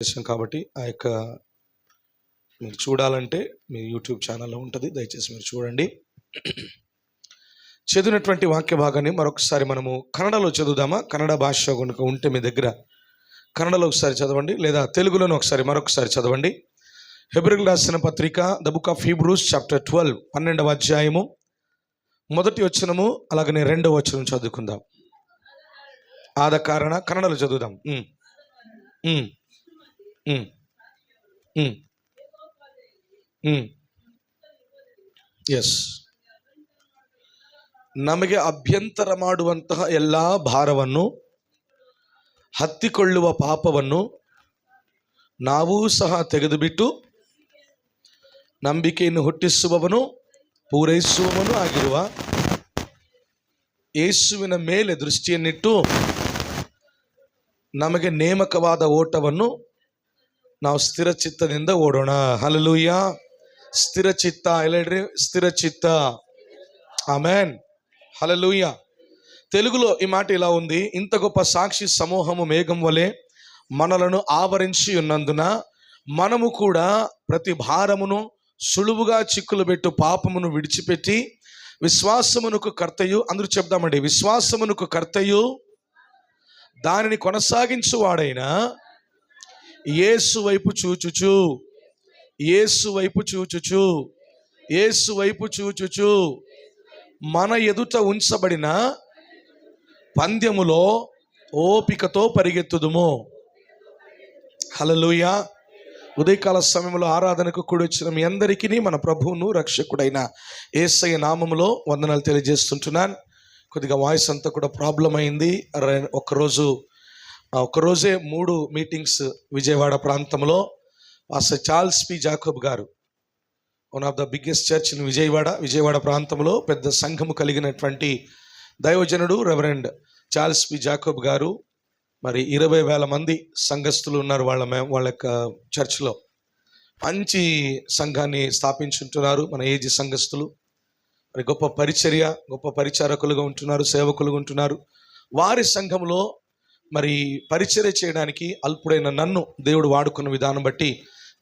చేసాం కాబట్టి ఆ యొక్క మీరు చూడాలంటే మీ యూట్యూబ్ ఛానల్లో ఉంటుంది, దయచేసి మీరు చూడండి. చదివినటువంటి వాక్య భాగాన్ని మరొకసారి మనము కన్నడలో చదువుదామా? కన్నడ భాష కనుక ఉంటే మీ దగ్గర కన్నడలో ఒకసారి చదవండి, లేదా తెలుగులోనే మరొకసారి చదవండి. హెబ్రీయులకు రాసిన పత్రిక the book of Hebrews chapter 12 12వ అధ్యాయము 1వ వచనము అలాగనే 2వ వచనం చదువుకుందాం. ఆద కారణ కన్నడలో చదువుదాం. ಎಸ್ ನಮಗೆ ಅಭ್ಯಂತರ ಮಾಡುವಂತಹ ಎಲ್ಲ ಭಾರವನ್ನು ಹತ್ತಿಕೊಳ್ಳುವ ಪಾಪವನ್ನು ನಾವು ಸಹ ತೆಗೆದುಬಿಟ್ಟು ನಂಬಿಕೆಯನ್ನು ಹುಟ್ಟಿಸುವವನು ಪೂರೈಸುವವನು ಆಗಿರುವ ಯೇಸುವಿನ ಮೇಲೆ ದೃಷ್ಟಿಯನ್ನಿಟ್ಟು ನಮಗೆ ನೇಮಕವಾದ ಓಟವನ್ನು ನಾವು ಸ್ಥಿರ ಚಿತ್ತದಿಂದ ಓಡೋಣ. ಹಲ್ಲೆಲೂಯಾ. ಸ್ಥಿರ ಚಿತ್ತ ಹೇಳ್ರಿ, ಸ್ಥಿರ చిత్త. ఆమేన్. హల్లెలూయా. తెలుగులో ఈ మాట ఇలా ఉంది: ఇంత గొప్ప సాక్షి సమూహము మేఘం వలె మనలను ఆవరించి ఉన్నందున మనము కూడా ప్రతి భారమును సులువుగా చిక్కులు పెట్టు పాపమును విడిచిపెట్టి విశ్వాసమునకు కర్తయు, అందరూ చెప్దామండి, విశ్వాసమునకు కర్తయు దానిని కొనసాగించువాడైన యేసు వైపు చూచుచు, యేసు వైపు చూచుచు, యేసు వైపు చూచుచు మన ఎదుట ఉంచబడిన పందెములో ఓపికతో పరిగెత్తుదుము. హల్లెలూయా. ఉదయకాల సమయంలో ఆరాధనకు కూడి వచ్చిన మీ అందరికీ మన ప్రభువును రక్షకుడైన యేసయ్య నామములో వందనాలు తెలియజేస్తుంటున్నాను. కొద్దిగా వాయిస్ అంతా కూడా ప్రాబ్లం అయింది. ఒక్కరోజే 3 మీటింగ్స్ విజయవాడ ప్రాంతంలో. పాస్టర్ చార్ల్స్ పి జాకబ్ గారు, one of the biggest church in Vijayawada ప్రాంతంలో పెద్ద సంఘము కలిగినటువంటి దైవజనుడు రెవరెండ్ చార్ల్స్ పి జాకబ్ గారు, మరి 20,000 మంది సంఘస్థులు ఉన్నారు వాళ్ళ యొక్క చర్చ్లో. మంచి సంఘాన్ని స్థాపించుంటున్నారు మన ఏజీ సంఘస్థులు. మరి గొప్ప పరిచారకులుగా ఉంటున్నారు, సేవకులుగా ఉంటున్నారు. వారి సంఘంలో మరి పరిచర్య చేయడానికి అల్పుడైన నన్ను దేవుడు వాడుకున్న విధానం బట్టి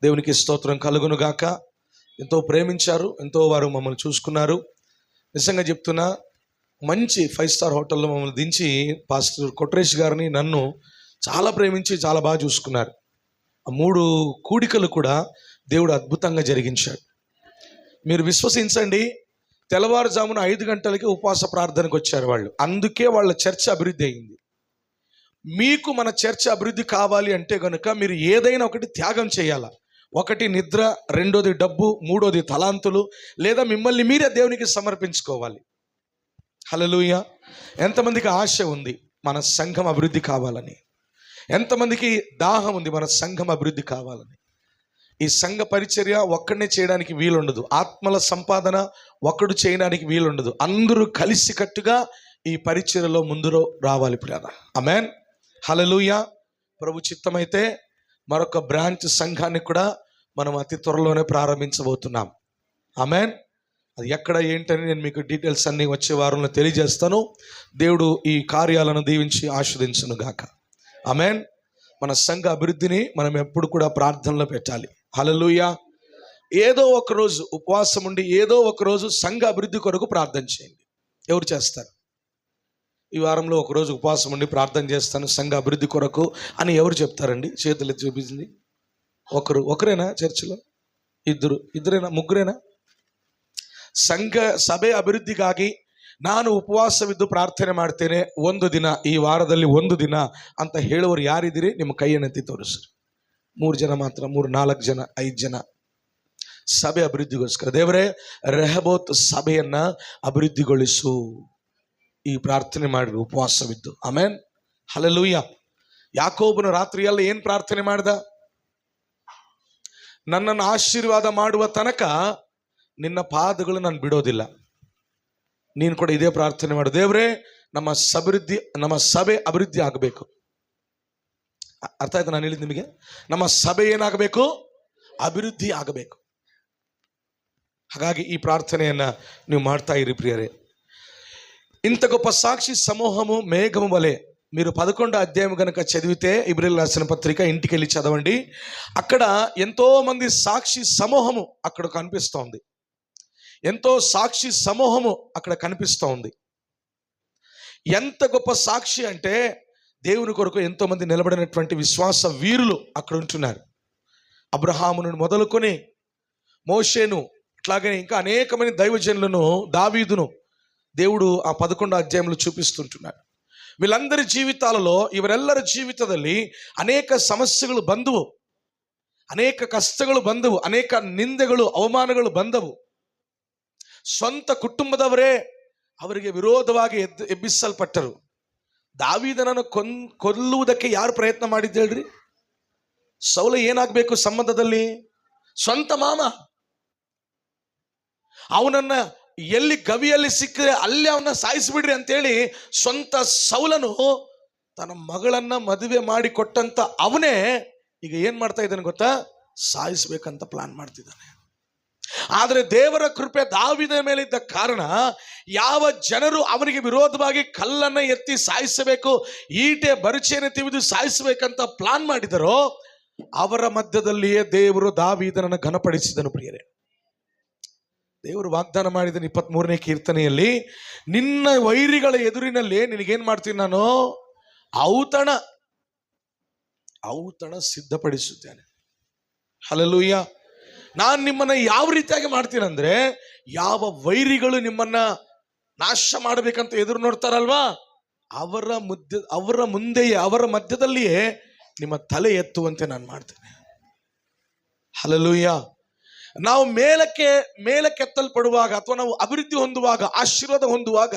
దేవునికి స్తోత్రం కలుగును గాక. ఎంతో ప్రేమించారు, ఎంతో వారు మమ్మల్ని చూసుకున్నారు. నిజంగా చెప్తున్నా, మంచి 5 స్టార్ హోటల్లో మమ్మల్ని దించి పాస్టర్ కొట్రేష్ గారిని నన్ను చాలా ప్రేమించి చాలా బాగా చూసుకున్నారు. ఆ 3 కూడికలు కూడా దేవుడు అద్భుతంగా జరిగించాడు. మీరు విశ్వసించండి, తెల్లవారుజామున 5 గంటలకి ఉపవాస ప్రార్థనకు వచ్చారు వాళ్ళు. అందుకే వాళ్ళ చర్చ అభివృద్ధి అయింది. మీకు మన చర్చ అభివృద్ధి కావాలి అంటే కనుక మీరు ఏదైనా ఒకటి త్యాగం చేయాలా. ఒకటి నిద్ర, రెండోది డబ్బు, మూడోది తలాంతులు, లేదా మిమ్మల్ని మీరే దేవునికి సమర్పించుకోవాలి. హల్లెలూయా. ఎంతమందికి ఆశ ఉంది మన సంఘం అభివృద్ధి కావాలని? ఎంతమందికి దాహం ఉంది మన సంఘం అభివృద్ధి కావాలని? ఈ సంఘ పరిచర్య ఒక్కడనే చేయడానికి వీలుండదు. ఆత్మల సంపాదన ఒక్కడు చేయడానికి వీలుండదు. అందరూ కలిసికట్టుగా ఈ పరిచర్యలో ముందు రావాలి ప్రియారా. ఆమేన్. హల్లెలూయా. ప్రభు చిత్తమైతే మరొక బ్రాంచ్ సంఘాన్ని కూడా మనం అతి త్వరలోనే ప్రారంభించబోతున్నాం. ఆమేన్. అది ఎక్కడ ఏంటని నేను మీకు డీటెయిల్స్ అన్నీ వచ్చే వారంలో తెలియజేస్తాను. దేవుడు ఈ కార్యాలను దీవించి ఆశీర్వదించును గాక. ఆమేన్. మన సంఘ అభివృద్ధిని మనం ఎప్పుడు కూడా ప్రార్థనలో పెట్టాలి. హల్లెలూయా. ఏదో ఒక రోజు ఉపవాసం ఉండి ఏదో ఒక రోజు సంఘ అభివృద్ధి కొరకు ప్రార్థన చేయండి. ఎవరు చేస్తారు? ఈ వారంలో ఒకరోజు ఉపవాసం ఉండి ప్రార్థన చేస్తాను సంఘ అభివృద్ధి కొరకు అని ఎవరు చెప్తారండి? చేతులు ఎత్తి చూపించింది. ఒకరేనా చర్చిలో? ఇద్దరేనా? ముగ్గురేనా? ಸಂಘ ಸಭೆ ಅಭಿವೃದ್ಧಿಗಾಗಿ ನಾನು ಉಪವಾಸವಿದ್ದು ಪ್ರಾರ್ಥನೆ ಮಾಡ್ತೇನೆ ಒಂದು ದಿನ, ಈ ವಾರದಲ್ಲಿ ಒಂದು ದಿನ ಅಂತ ಹೇಳುವರು ಯಾರಿದ್ದೀರಿ? ನಿಮ್ಮ ಕೈಯನ್ನೆತ್ತಿ ತೋರಿಸ್ರಿ. 3 ಜನ ಮಾತ್ರ, 3, 4 ಜನ, 5 ಜನ. ಸಭೆ ಅಭಿವೃದ್ಧಿಗೋಸ್ಕರ ದೇವರೇ, ರೆಹಬೋತ್ ಸಭೆಯನ್ನ ಅಭಿವೃದ್ಧಿಗೊಳಿಸು. ಈ ಪ್ರಾರ್ಥನೆ ಮಾಡಿರಿ ಉಪವಾಸವಿದ್ದು. ಆಮೇನ್. ಹಲ್ಲೆಲೂಯಾ. ಯಾಕೋಬನು ರಾತ್ರಿಯೆಲ್ಲ ಏನು ಪ್ರಾರ್ಥನೆ ಮಾಡ್ದ? ನನ್ನನ್ನು ಆಶೀರ್ವಾದ ಮಾಡುವ ತನಕ ನಿನ್ನ ಪಾದಗಳು ನಾನು ಬಿಡೋದಿಲ್ಲ. ನೀನು ಕೂಡ ಇದೇ ಪ್ರಾರ್ಥನೆ ಮಾಡು. ದೇವರೇ, ನಮ್ಮ ಸಭೆ ಅಭಿವೃದ್ಧಿ ಆಗಬೇಕು. ಅರ್ಥ ಆಯ್ತು ನಾನು ಹೇಳಿದ್ದು ನಿಮಗೆ? ನಮ್ಮ ಸಭೆ ಏನಾಗಬೇಕು? ಅಭಿವೃದ್ಧಿ ಆಗಬೇಕು. ಹಾಗಾಗಿ ಈ ಪ್ರಾರ್ಥನೆಯನ್ನ ನೀವು ಮಾಡ್ತಾ ಇರಿ ಪ್ರಿಯರೇ. ఇంత గొప్ప సాక్షి సమూహము మేఘము వలె మీరు 11వ అధ్యాయం కనుక చదివితే, ఇబ్రీయులకు రాసిన పత్రిక ఇంటికి వెళ్ళి చదవండి. అక్కడ ఎంతో మంది సాక్షి సమూహము అక్కడ కనిపిస్తోంది. ఎంతో సాక్షి సమూహము అక్కడ కనిపిస్తోంది. ఎంత గొప్ప సాక్షి అంటే, దేవుని కొరకు ఎంతో మంది నిలబడినటువంటి విశ్వాస వీరులు అక్కడ ఉంటున్నారు. అబ్రహామును మొదలుకొని మోషేను, అట్లాగే ఇంకా అనేకమైన దైవజనులను, దావీదును దేవుడు ఆ 11వ అధ్యాయంలో చూపిస్తుంటున్నాడు. వీళ్ళందరి జీవితాలలో, ಇವರೆಲ್ಲರ ಜೀವಿತದಲ್ಲಿ ಅನೇಕ ಸಮಸ್ಯೆಗಳು ಬಂದವು, ಅನೇಕ ಕಷ್ಟಗಳು ಬಂದವು, ಅನೇಕ ನಿಂದೆಗಳು ಅವಮಾನಗಳು ಬಂದವು. ಸ್ವಂತ ಕುಟುಂಬದವರೇ ಅವರಿಗೆ ವಿರೋಧವಾಗಿ ಎಬ್ಬಿಸಲ್ಪಟ್ಟರು. ದಾವೀದನನ್ನು ಕೊಲ್ಲುವುದಕ್ಕೆ ಯಾರು ಪ್ರಯತ್ನ ಮಾಡಿದ್ದು ಹೇಳ್ರಿ? ಸೌಲ ಏನಾಗಬೇಕು ಸಂಬಂಧದಲ್ಲಿ? ಸ್ವಂತ ಮಾಮ. ಅವನನ್ನ ಎಲ್ಲಿ ಗವಿಯಲ್ಲಿ ಸಿಕ್ಕರೆ ಅಲ್ಲಿ ಅವನ್ನ ಸಾಯಿಸ್ಬಿಡ್ರಿ ಅಂತೇಳಿ ಸ್ವಂತ ಸೌಲನು ತನ್ನ ಮಗಳನ್ನ ಮದುವೆ ಮಾಡಿ ಕೊಟ್ಟಂತ ಅವನೇ ಈಗ ಏನ್ ಮಾಡ್ತಾ ಇದ್ದಾನೆ ಗೊತ್ತಾ? ಸಾಯಿಸ್ಬೇಕಂತ ಪ್ಲಾನ್ ಮಾಡ್ತಿದ್ದಾನೆ. ಆದರೆ ದೇವರ ಕೃಪೆ ದಾವೀದನ ಮೇಲೆ ಇದ್ದ ಕಾರಣ ಯಾವ ಜನರು ಅವನಿಗೆ ವಿರೋಧವಾಗಿ ಕಲ್ಲನ್ನ ಎತ್ತಿ ಸಾಯಿಸಬೇಕು, ಈಟೆ ಬರುಚೆಯನ್ನು ತಿವಿದು ಸಾಯಿಸಬೇಕಂತ ಪ್ಲಾನ್ ಮಾಡಿದರೋ ಅವರ ಮಧ್ಯದಲ್ಲಿಯೇ ದೇವರು ದಾವೀದನನ್ನು ಘನಪಡಿಸಿದನು. ಪ್ರಿಯರೇ, ದೇವರು ವಾಗ್ದಾನ ಮಾಡಿದನು 23ನೇ ಕೀರ್ತನೆಯಲ್ಲಿ, ನಿನ್ನ ವೈರಿಗಳ ಎದುರಿನಲ್ಲಿ ನಿನಗೇನ್ ಮಾಡ್ತೀನಿ ನಾನು? ಔತಣ ಸಿದ್ಧಪಡಿಸುತ್ತೇನೆ. ಹಲ್ಲೆಲೂಯಾ. ನಾನು ನಿಮ್ಮನ್ನ ಯಾವ ರೀತಿಯಾಗಿ ಮಾಡ್ತೀನಂದ್ರೆ, ಯಾವ ವೈರಿಗಳು ನಿಮ್ಮನ್ನ ನಾಶ ಮಾಡಬೇಕಂತ ಎದುರು ನೋಡ್ತಾರಲ್ವಾ, ಅವರ ಮುಂದೆಯೇ, ಅವರ ಮಧ್ಯದಲ್ಲಿಯೇ ನಿಮ್ಮ ತಲೆ ಎತ್ತುವಂತೆ ನಾನು ಮಾಡ್ತೇನೆ. ಹಲ್ಲೆಲೂಯಾ. ನಾವು ಮೇಲಕ್ಕೆತ್ತಲ್ಪಡುವಾಗ ಅಥವಾ ನಾವು ಅಭಿವೃದ್ಧಿ ಹೊಂದುವಾಗ, ಆಶೀರ್ವಾದ ಹೊಂದುವಾಗ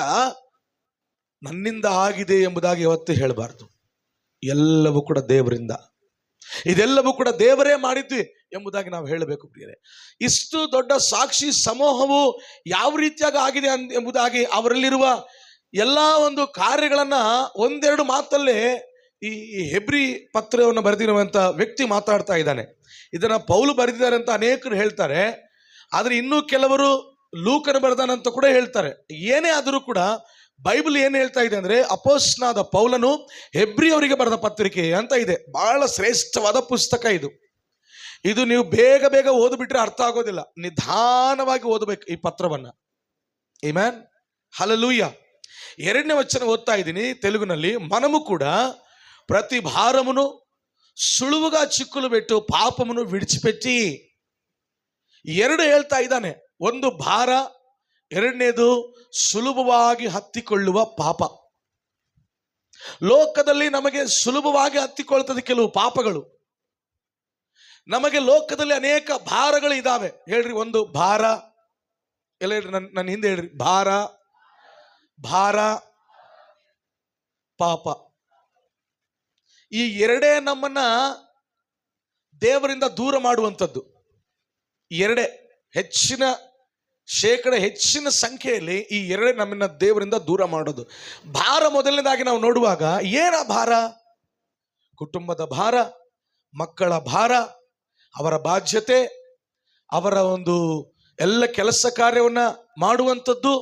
ನನ್ನಿಂದ ಆಗಿದೆ ಎಂಬುದಾಗಿ ಯಾವತ್ತೂ ಹೇಳಬಾರ್ದು. ಎಲ್ಲವೂ ಕೂಡ ದೇವರಿಂದ, ಇದೆಲ್ಲವೂ ಕೂಡ ದೇವರೇ ಮಾಡಿದ್ವಿ ಎಂಬುದಾಗಿ ನಾವು ಹೇಳಬೇಕು. ಪ್ರಿಯರೇ, ಇಷ್ಟು ದೊಡ್ಡ ಸಾಕ್ಷಿ ಸಮೂಹವು ಯಾವ ರೀತಿಯಾಗಿ ಆಗಿದೆ ಎಂಬುದಾಗಿ ಅವರಲ್ಲಿರುವ ಎಲ್ಲ ಒಂದು ಕಾರ್ಯಗಳನ್ನ ಒಂದೆರಡು ಮಾತಲ್ಲೇ ಈ ಹೆಬ್ರಿ ಪತ್ರವನ್ನು ಬರೆದಿರುವಂತ ವ್ಯಕ್ತಿ ಮಾತಾಡ್ತಾ ಇದ್ದಾನೆ. ಇದನ್ನ ಪೌಲು ಬರೆದಿದ್ದಾರೆ ಅಂತ ಅನೇಕರು ಹೇಳ್ತಾರೆ, ಆದ್ರೆ ಇನ್ನೂ ಕೆಲವರು ಲೂಕನು ಬರೆದಾನಂತ ಕೂಡ ಹೇಳ್ತಾರೆ. ಏನೇ ಆದರೂ ಕೂಡ ಬೈಬಲ್ ಏನ್ ಹೇಳ್ತಾ ಇದೆ ಅಂದ್ರೆ, ಅಪೊಸ್ತಲನಾದ ಪೌಲನು ಹೆಬ್ರಿಯವರಿಗೆ ಬರೆದ ಪತ್ರಿಕೆ ಅಂತ ಇದೆ. ಬಹಳ ಶ್ರೇಷ್ಠವಾದ ಪುಸ್ತಕ ಇದು. ನೀವು ಬೇಗ ಬೇಗ ಓದ್ಬಿಟ್ರೆ ಅರ್ಥ ಆಗೋದಿಲ್ಲ, ನಿಧಾನವಾಗಿ ಓದಬೇಕು ಈ ಪತ್ರವನ್ನ. Amen, hallelujah. 2ನೇ ವಚನ ಓದ್ತಾ ಇದ್ದೀನಿ ತೆಲುಗಿನಲ್ಲಿ. మనము కూడా ప్రతి భారమును సులువుగా చిక్కులు పెట్టు పాపమును విడిచిపెట్టి. 2 ಹೇಳ್ತಾ ಇದ್ದಾನೆ. ಒಂದು ಭಾರ, 2ನೇದು ಸುಲಭವಾಗಿ ಹತ್ತಿಕೊಳ್ಳುವ ಪಾಪ. ಲೋಕದಲ್ಲಿ ನಮಗೆ ಸುಲಭವಾಗಿ ಹತ್ತಿಕೊಳ್ತದೆ ಕೆಲವು ಪಾಪಗಳು. ನಮಗೆ ಲೋಕದಲ್ಲಿ ಅನೇಕ ಭಾರಗಳು ಇದಾವೆ. ಹೇಳ್ರಿ, ಒಂದು ಭಾರ. ಎಲ್ಲ ಹೇಳ್ರಿ, ನನ್ನ ಹಿಂದೆ ಹೇಳ್ರಿ, ಭಾರ, ಪಾಪ. ಈ 2 ನಮ್ಮನ್ನ ದೇವರಿಂದ ದೂರ ಮಾಡುವಂಥದ್ದು. 2 ಹೆಚ್ಚಿನ ಸಂಖ್ಯೆಯಲ್ಲಿ ಈ 2 ನಮ್ಮನ್ನ ದೇವರಿಂದ ದೂರ ಮಾಡೋದು. ಭಾರ ಮೊದಲನೇದಾಗಿ ನಾವು ನೋಡುವಾಗ ಏನ ಭಾರ? ಕುಟುಂಬದ ಭಾರ, ಮಕ್ಕಳ ಭಾರ, ಅವರ ಬಾಧ್ಯತೆ, ಅವರ ಒಂದು ಎಲ್ಲ ಕೆಲಸ ಕಾರ್ಯವನ್ನ ಮಾಡುವಂಥದ್ದು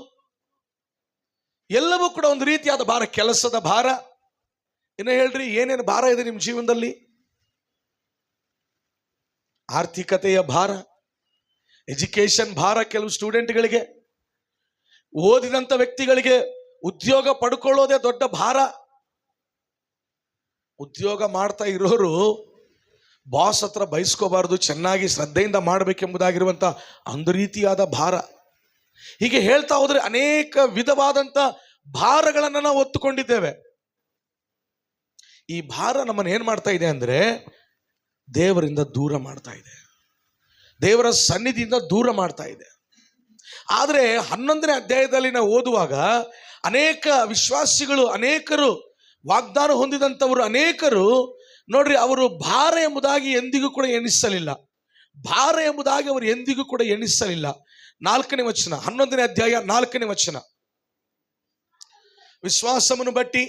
ಎಲ್ಲವೂ ಕೂಡ ಒಂದು ರೀತಿಯಾದ ಭಾರ, ಕೆಲಸದ ಭಾರ. ಇನ್ನು ಹೇಳ್ರಿ, ಏನೇನು ಭಾರ ಇದೆ ನಿಮ್ಮ ಜೀವನದಲ್ಲಿ? ಆರ್ಥಿಕತೆಯ ಭಾರ, ಎಜುಕೇಶನ್ ಭಾರ. ಕೆಲವು ಸ್ಟೂಡೆಂಟ್ಗಳಿಗೆ, ಓದಿದಂಥ ವ್ಯಕ್ತಿಗಳಿಗೆ ಉದ್ಯೋಗ ಪಡ್ಕೊಳ್ಳೋದೇ ದೊಡ್ಡ ಭಾರ. ಉದ್ಯೋಗ ಮಾಡ್ತಾ ಇರೋರು ಬಾಸ್ ಹತ್ರ ಬಯಸ್ಕೋಬಾರ್ದು, ಚೆನ್ನಾಗಿ ಶ್ರದ್ಧೆಯಿಂದ ಮಾಡಬೇಕೆಂಬುದಾಗಿರುವಂಥ ಒಂದು ರೀತಿಯಾದ ಭಾರ. ಹೀಗೆ ಹೇಳ್ತಾ ಹೋದ್ರೆ ಅನೇಕ ವಿಧವಾದಂಥ ಭಾರಗಳನ್ನು ನಾವು ಹೊತ್ತುಕೊಂಡಿದ್ದೇವೆ. ಈ ಭಾರ ನಮ್ಮನ್ನು ಏನ್ ಮಾಡ್ತಾ ಇದೆ ಅಂದ್ರೆ, ದೇವರಿಂದ ದೂರ ಮಾಡ್ತಾ ಇದೆ, ದೇವರ ಸನ್ನಿಧಿಯಿಂದ ದೂರ ಮಾಡ್ತಾ ಇದೆ. ಆದರೆ 11ನೇ ಅಧ್ಯಾಯದಲ್ಲಿ ನಾವು ಓದುವಾಗ ಅನೇಕ ವಿಶ್ವಾಸಿಗಳು, ಅನೇಕರು ವಾಗ್ದಾನ ಹೊಂದಿದಂಥವರು ಅನೇಕರು ನೋಡ್ರಿ, ಅವರು ಭಾರ ಎಂಬುದಾಗಿ ಎಂದಿಗೂ ಕೂಡ ಎಣಿಸಲಿಲ್ಲ. ಭಾರ ಎಂಬುದಾಗಿ ಅವರು ಎಂದಿಗೂ ಕೂಡ ಎಣಿಸಲಿಲ್ಲ. 4ನೇ ವಚನ, 11ನೇ ಅಧ್ಯಾಯ 4ನೇ ವಚನ. ವಿಶ್ವಾಸವನ್ನು ಬಟ್ಟಿ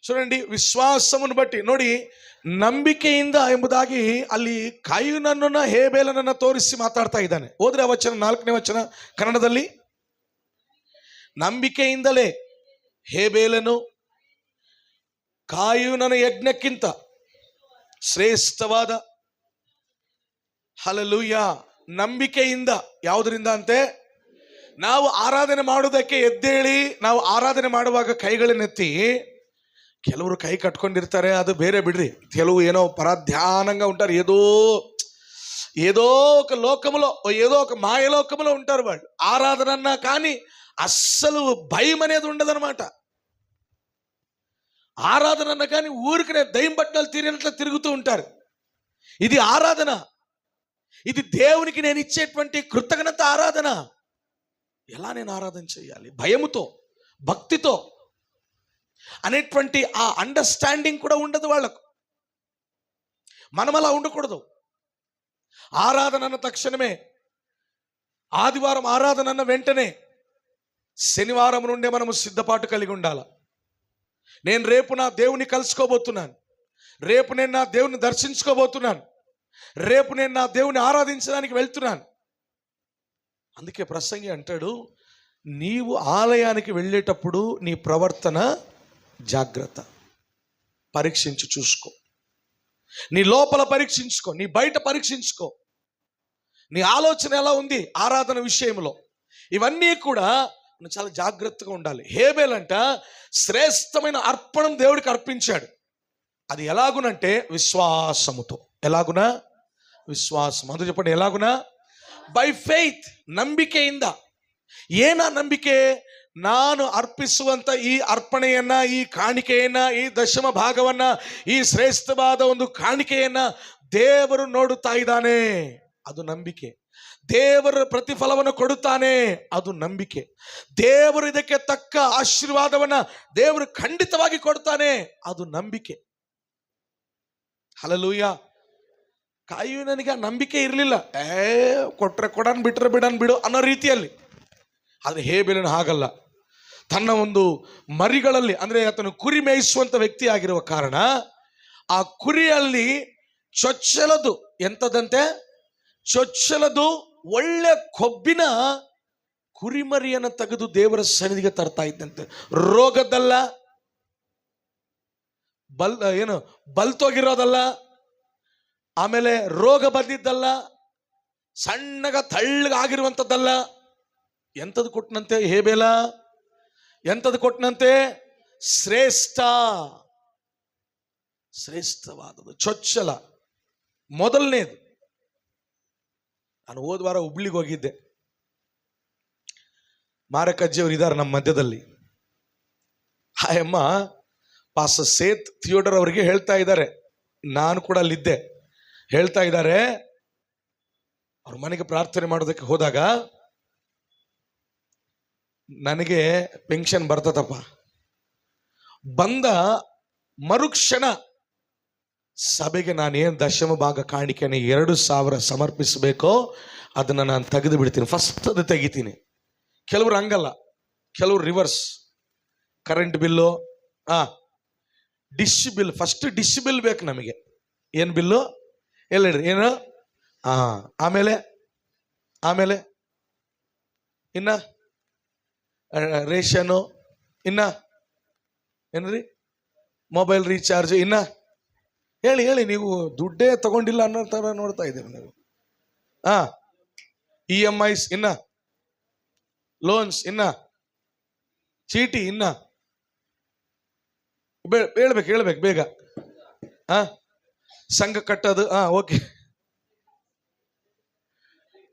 చూడండి, ವಿಶ್ವಾಸವನ್ನು ಬಟ್ಟಿ ನೋಡಿ, ನಂಬಿಕೆಯಿಂದ ಎಂಬುದಾಗಿ ಅಲ್ಲಿ ಕಾಯಿನನ್ನ ಹೇಬೇಲನನ್ನ ತೋರಿಸಿ ಮಾತಾಡ್ತಾ ಇದ್ದಾನೆ. ಹೋದ್ರೆ ಆ ವಚನ 4ನೇ ವಚನ ಕನ್ನಡದಲ್ಲಿ, ನಂಬಿಕೆಯಿಂದಲೇ ಹೇಬೇಲನು ಕಾಯುನನ ಯಜ್ಞಕ್ಕಿಂತ ಶ್ರೇಷ್ಠವಾದ, ಹಲ್ಲೆಲೂಯ, ನಂಬಿಕೆಯಿಂದ. ಯಾವುದರಿಂದ ಅಂತೆ? ನಾವು ಆರಾಧನೆ ಮಾಡುವುದಕ್ಕೆ ಎದ್ದೇಳಿ ನಾವು ಆರಾಧನೆ ಮಾಡುವಾಗ ಕೈಗಳನ್ನೆತ್ತಿ, ಕೆಲವರು ಕೈ ಕಟ್ಕೊಂಡಿರ್ತಾರೆ, ಅದು ಬೇರೆ ಬಿಡ್ರಿ. ಕೆಲವು ಏನೋ పరధ్యానంగా ఉంటారు, ఏదో ఒక లోకములో, ఏదో ఒక మాయలోకములో ఉంటారు వాళ్ళు. ఆరాధన అన్నా కానీ అస్సలు భయం అనేది ఉండదన్నమాట. ఆరాధన అన్నా కానీ ఊరికనే దయ్యం పట్టినట్లు తిరిగినట్లు తిరుగుతూ ఉంటారు. ఇది ఆరాధన, ఇది దేవునికి నేను ఇచ్చేటువంటి కృతజ్ఞత ఆరాధన. ఎలా నేను ఆరాధన చేయాలి? భయముతో, భక్తితో అనేటువంటి ఆ అండర్స్టాండింగ్ కూడా ఉండదు వాళ్ళకు. మనం అలా ఉండకూడదు. ఆరాధన అన్న తక్షణమే, ఆదివారం ఆరాధన అన్న వెంటనే శనివారం నుండే మనము సిద్ధపాటు కలిగి ఉండాలి. నేను రేపు నా దేవుని కలుసుకోబోతున్నాను, రేపు నేను నా దేవుని దర్శించుకోబోతున్నాను, రేపు నేను నా దేవుని ఆరాధించడానికి వెళ్తున్నాను. అందుకే ప్రసంగి అంటాడు, నీవు ఆలయానికి వెళ్ళేటప్పుడు నీ ప్రవర్తన జాగ్రత్త, పరీక్షించి చూసుకో. నీ లోపల పరీక్షించుకో, నీ బయట పరీక్షించుకో. నీ ఆలోచన ఎలా ఉంది ఆరాధన విషయంలో, ఇవన్నీ కూడా చాలా జాగ్రత్తగా ఉండాలి. హేబేల్ అంట శ్రేష్టమైన అర్పణం దేవుడికి అర్పించాడు. అది ఎలాగునంటే విశ్వాసముతో. ఎలాగునా? ವಿಶ್ವಾಸ. ಅದು చెప్పండి, ఎలాగునా? ಬೈ ಫೇತ್, ನಂಬಿಕೆಯಿಂದ. ಏನ ನಂಬಿಕೆ? ನಾನು ಅರ್ಪಿಸುವಂತ ಈ ಅರ್ಪಣೆಯನ್ನ, ಈ ಕಾಣಿಕೆಯನ್ನ, ಈ ದಶಮ ಭಾಗವನ್ನ, ಈ ಶ್ರೇಷ್ಠವಾದ ಒಂದು ಕಾಣಿಕೆಯನ್ನ ದೇವರು ನೋಡುತ್ತಾ ಇದ್ದಾನೆ, ಅದು ನಂಬಿಕೆ. ದೇವರ ಪ್ರತಿಫಲವನ್ನು ಕೊಡುತ್ತಾನೆ, ಅದು ನಂಬಿಕೆ. ದೇವರು ಇದಕ್ಕೆ ತಕ್ಕ ಆಶೀರ್ವಾದವನ್ನ ದೇವರು ಖಂಡಿತವಾಗಿ ಕೊಡ್ತಾನೆ, ಅದು ನಂಬಿಕೆ. ಹಲ್ಲೆಲೂಯ. ಕಾಯುವನಿಗೆ ನಂಬಿಕೆ ಇರಲಿಲ್ಲ. ಕೊಟ್ರೆ ಕೊಡನ್, ಬಿಟ್ರೆ ಬಿಡನ್ ಬಿಡು ಅನ್ನೋ ರೀತಿಯಲ್ಲಿ. ಆದರೆ ಹೇಬೇಲನು ಹಾಗಲ್ಲ. ತನ್ನ ಒಂದು ಮರಿಗಳಲ್ಲಿ, ಅಂದ್ರೆ ಆತನು ಕುರಿ ಮೇಯಿಸುವಂತ ವ್ಯಕ್ತಿ ಆಗಿರುವ ಕಾರಣ ಆ ಕುರಿಯಲ್ಲಿ ಚೊಚ್ಚಲದು, ಎಂತದಂತೆ? ಚೊಚ್ಚಲದು ಒಳ್ಳೆ ಕೊಬ್ಬಿನ ಕುರಿಮರಿಯನ್ನು ತೆಗೆದು ದೇವರ ಸನ್ನಿಧಿಗೆ ತರ್ತಾ ಇದ್ದಂತೆ. ರೋಗದಲ್ಲ, ಬಲ್ತೋಗಿರೋದಲ್ಲ, ಆಮೇಲೆ ರೋಗ ಬಂದಿದ್ದಲ್ಲ, ಸಣ್ಣಗ ತಳ್ಳಗಾಗಿರುವಂಥದ್ದಲ್ಲ. ಎಂಥದ್ದು ಕೊಟ್ಟನಂತೆ ಹೇಬೇಲ? ಎಂಥದ್ದು ಕೊಟ್ಟನಂತೆ? ಶ್ರೇಷ್ಠವಾದದ್ದು, ಚೊಚ್ಚಲ, ಮೊದಲನೇದು. ನಾನು ಹೋದ ವಾರ ಹುಬ್ಳಿಗೆ ಹೋಗಿದ್ದೆ. ಮಾರಕಜ್ಜಿಯವರು ಇದ್ದಾರೆ ನಮ್ಮ ಮಧ್ಯದಲ್ಲಿ. ಆ ಅಮ್ಮ ಪಾಸ್ಟರ್ ಸೇತ್ ಥಿಯೋಡರ್ ಅವರಿಗೆ ಹೇಳ್ತಾ ಇದ್ದಾರೆ, ನಾನು ಕೂಡ ಅಲ್ಲಿದ್ದೆ. ಹೇಳ್ತಾ ಇದ್ದಾರೆ, ಅವ್ರ ಮನೆಗೆ ಪ್ರಾರ್ಥನೆ ಮಾಡೋದಕ್ಕೆ ಹೋದಾಗ, ನನಗೆ ಪೆನ್ಷನ್ ಬರ್ತದಪ್ಪ, ಬಂದ ಮರುಕ್ಷಣ ಸಭೆಗೆ ನಾನೇನು ದಶಮ ಭಾಗ ಕಾಣಿಕೆನ 2,000 ಸಮರ್ಪಿಸಬೇಕೋ ಅದನ್ನು ನಾನು ತೆಗೆದು ಬಿಡ್ತೀನಿ, ಫಸ್ಟ್ ಅದು ತೆಗಿತೀನಿ. ಕೆಲವರು ಹಂಗಲ್ಲ, ಕೆಲವರು reverse. Current bill, dish bill, first dish bill ಬೇಕು ನಮಗೆ. ಏನು ಬಿಲ್ಲು? ಹೇಳಿಡ್ರಿ, ಏನು? ಆಮೇಲೆ ಇನ್ನ ರೇಷನು, ಇನ್ನ ಏನ್ರಿ ಮೊಬೈಲ್ ರೀಚಾರ್ಜ್, ಇನ್ನ ಹೇಳಿ ನೀವು ದುಡ್ಡೇ ತಗೊಂಡಿಲ್ಲ ಅನ್ನೋ ತರ ನೋಡ್ತಾ ಇದ್ದೀರಿ ನೀವು. EMIs ಇನ್ನ, ಲೋನ್ಸ್ ಇನ್ನ, ಚೀಟಿ ಇನ್ನ, ಹೇಳ್ಬೇಕು ಬೇಗ. ಸಂಘ ಕಟ್ಟೋದು, ಓಕೆ,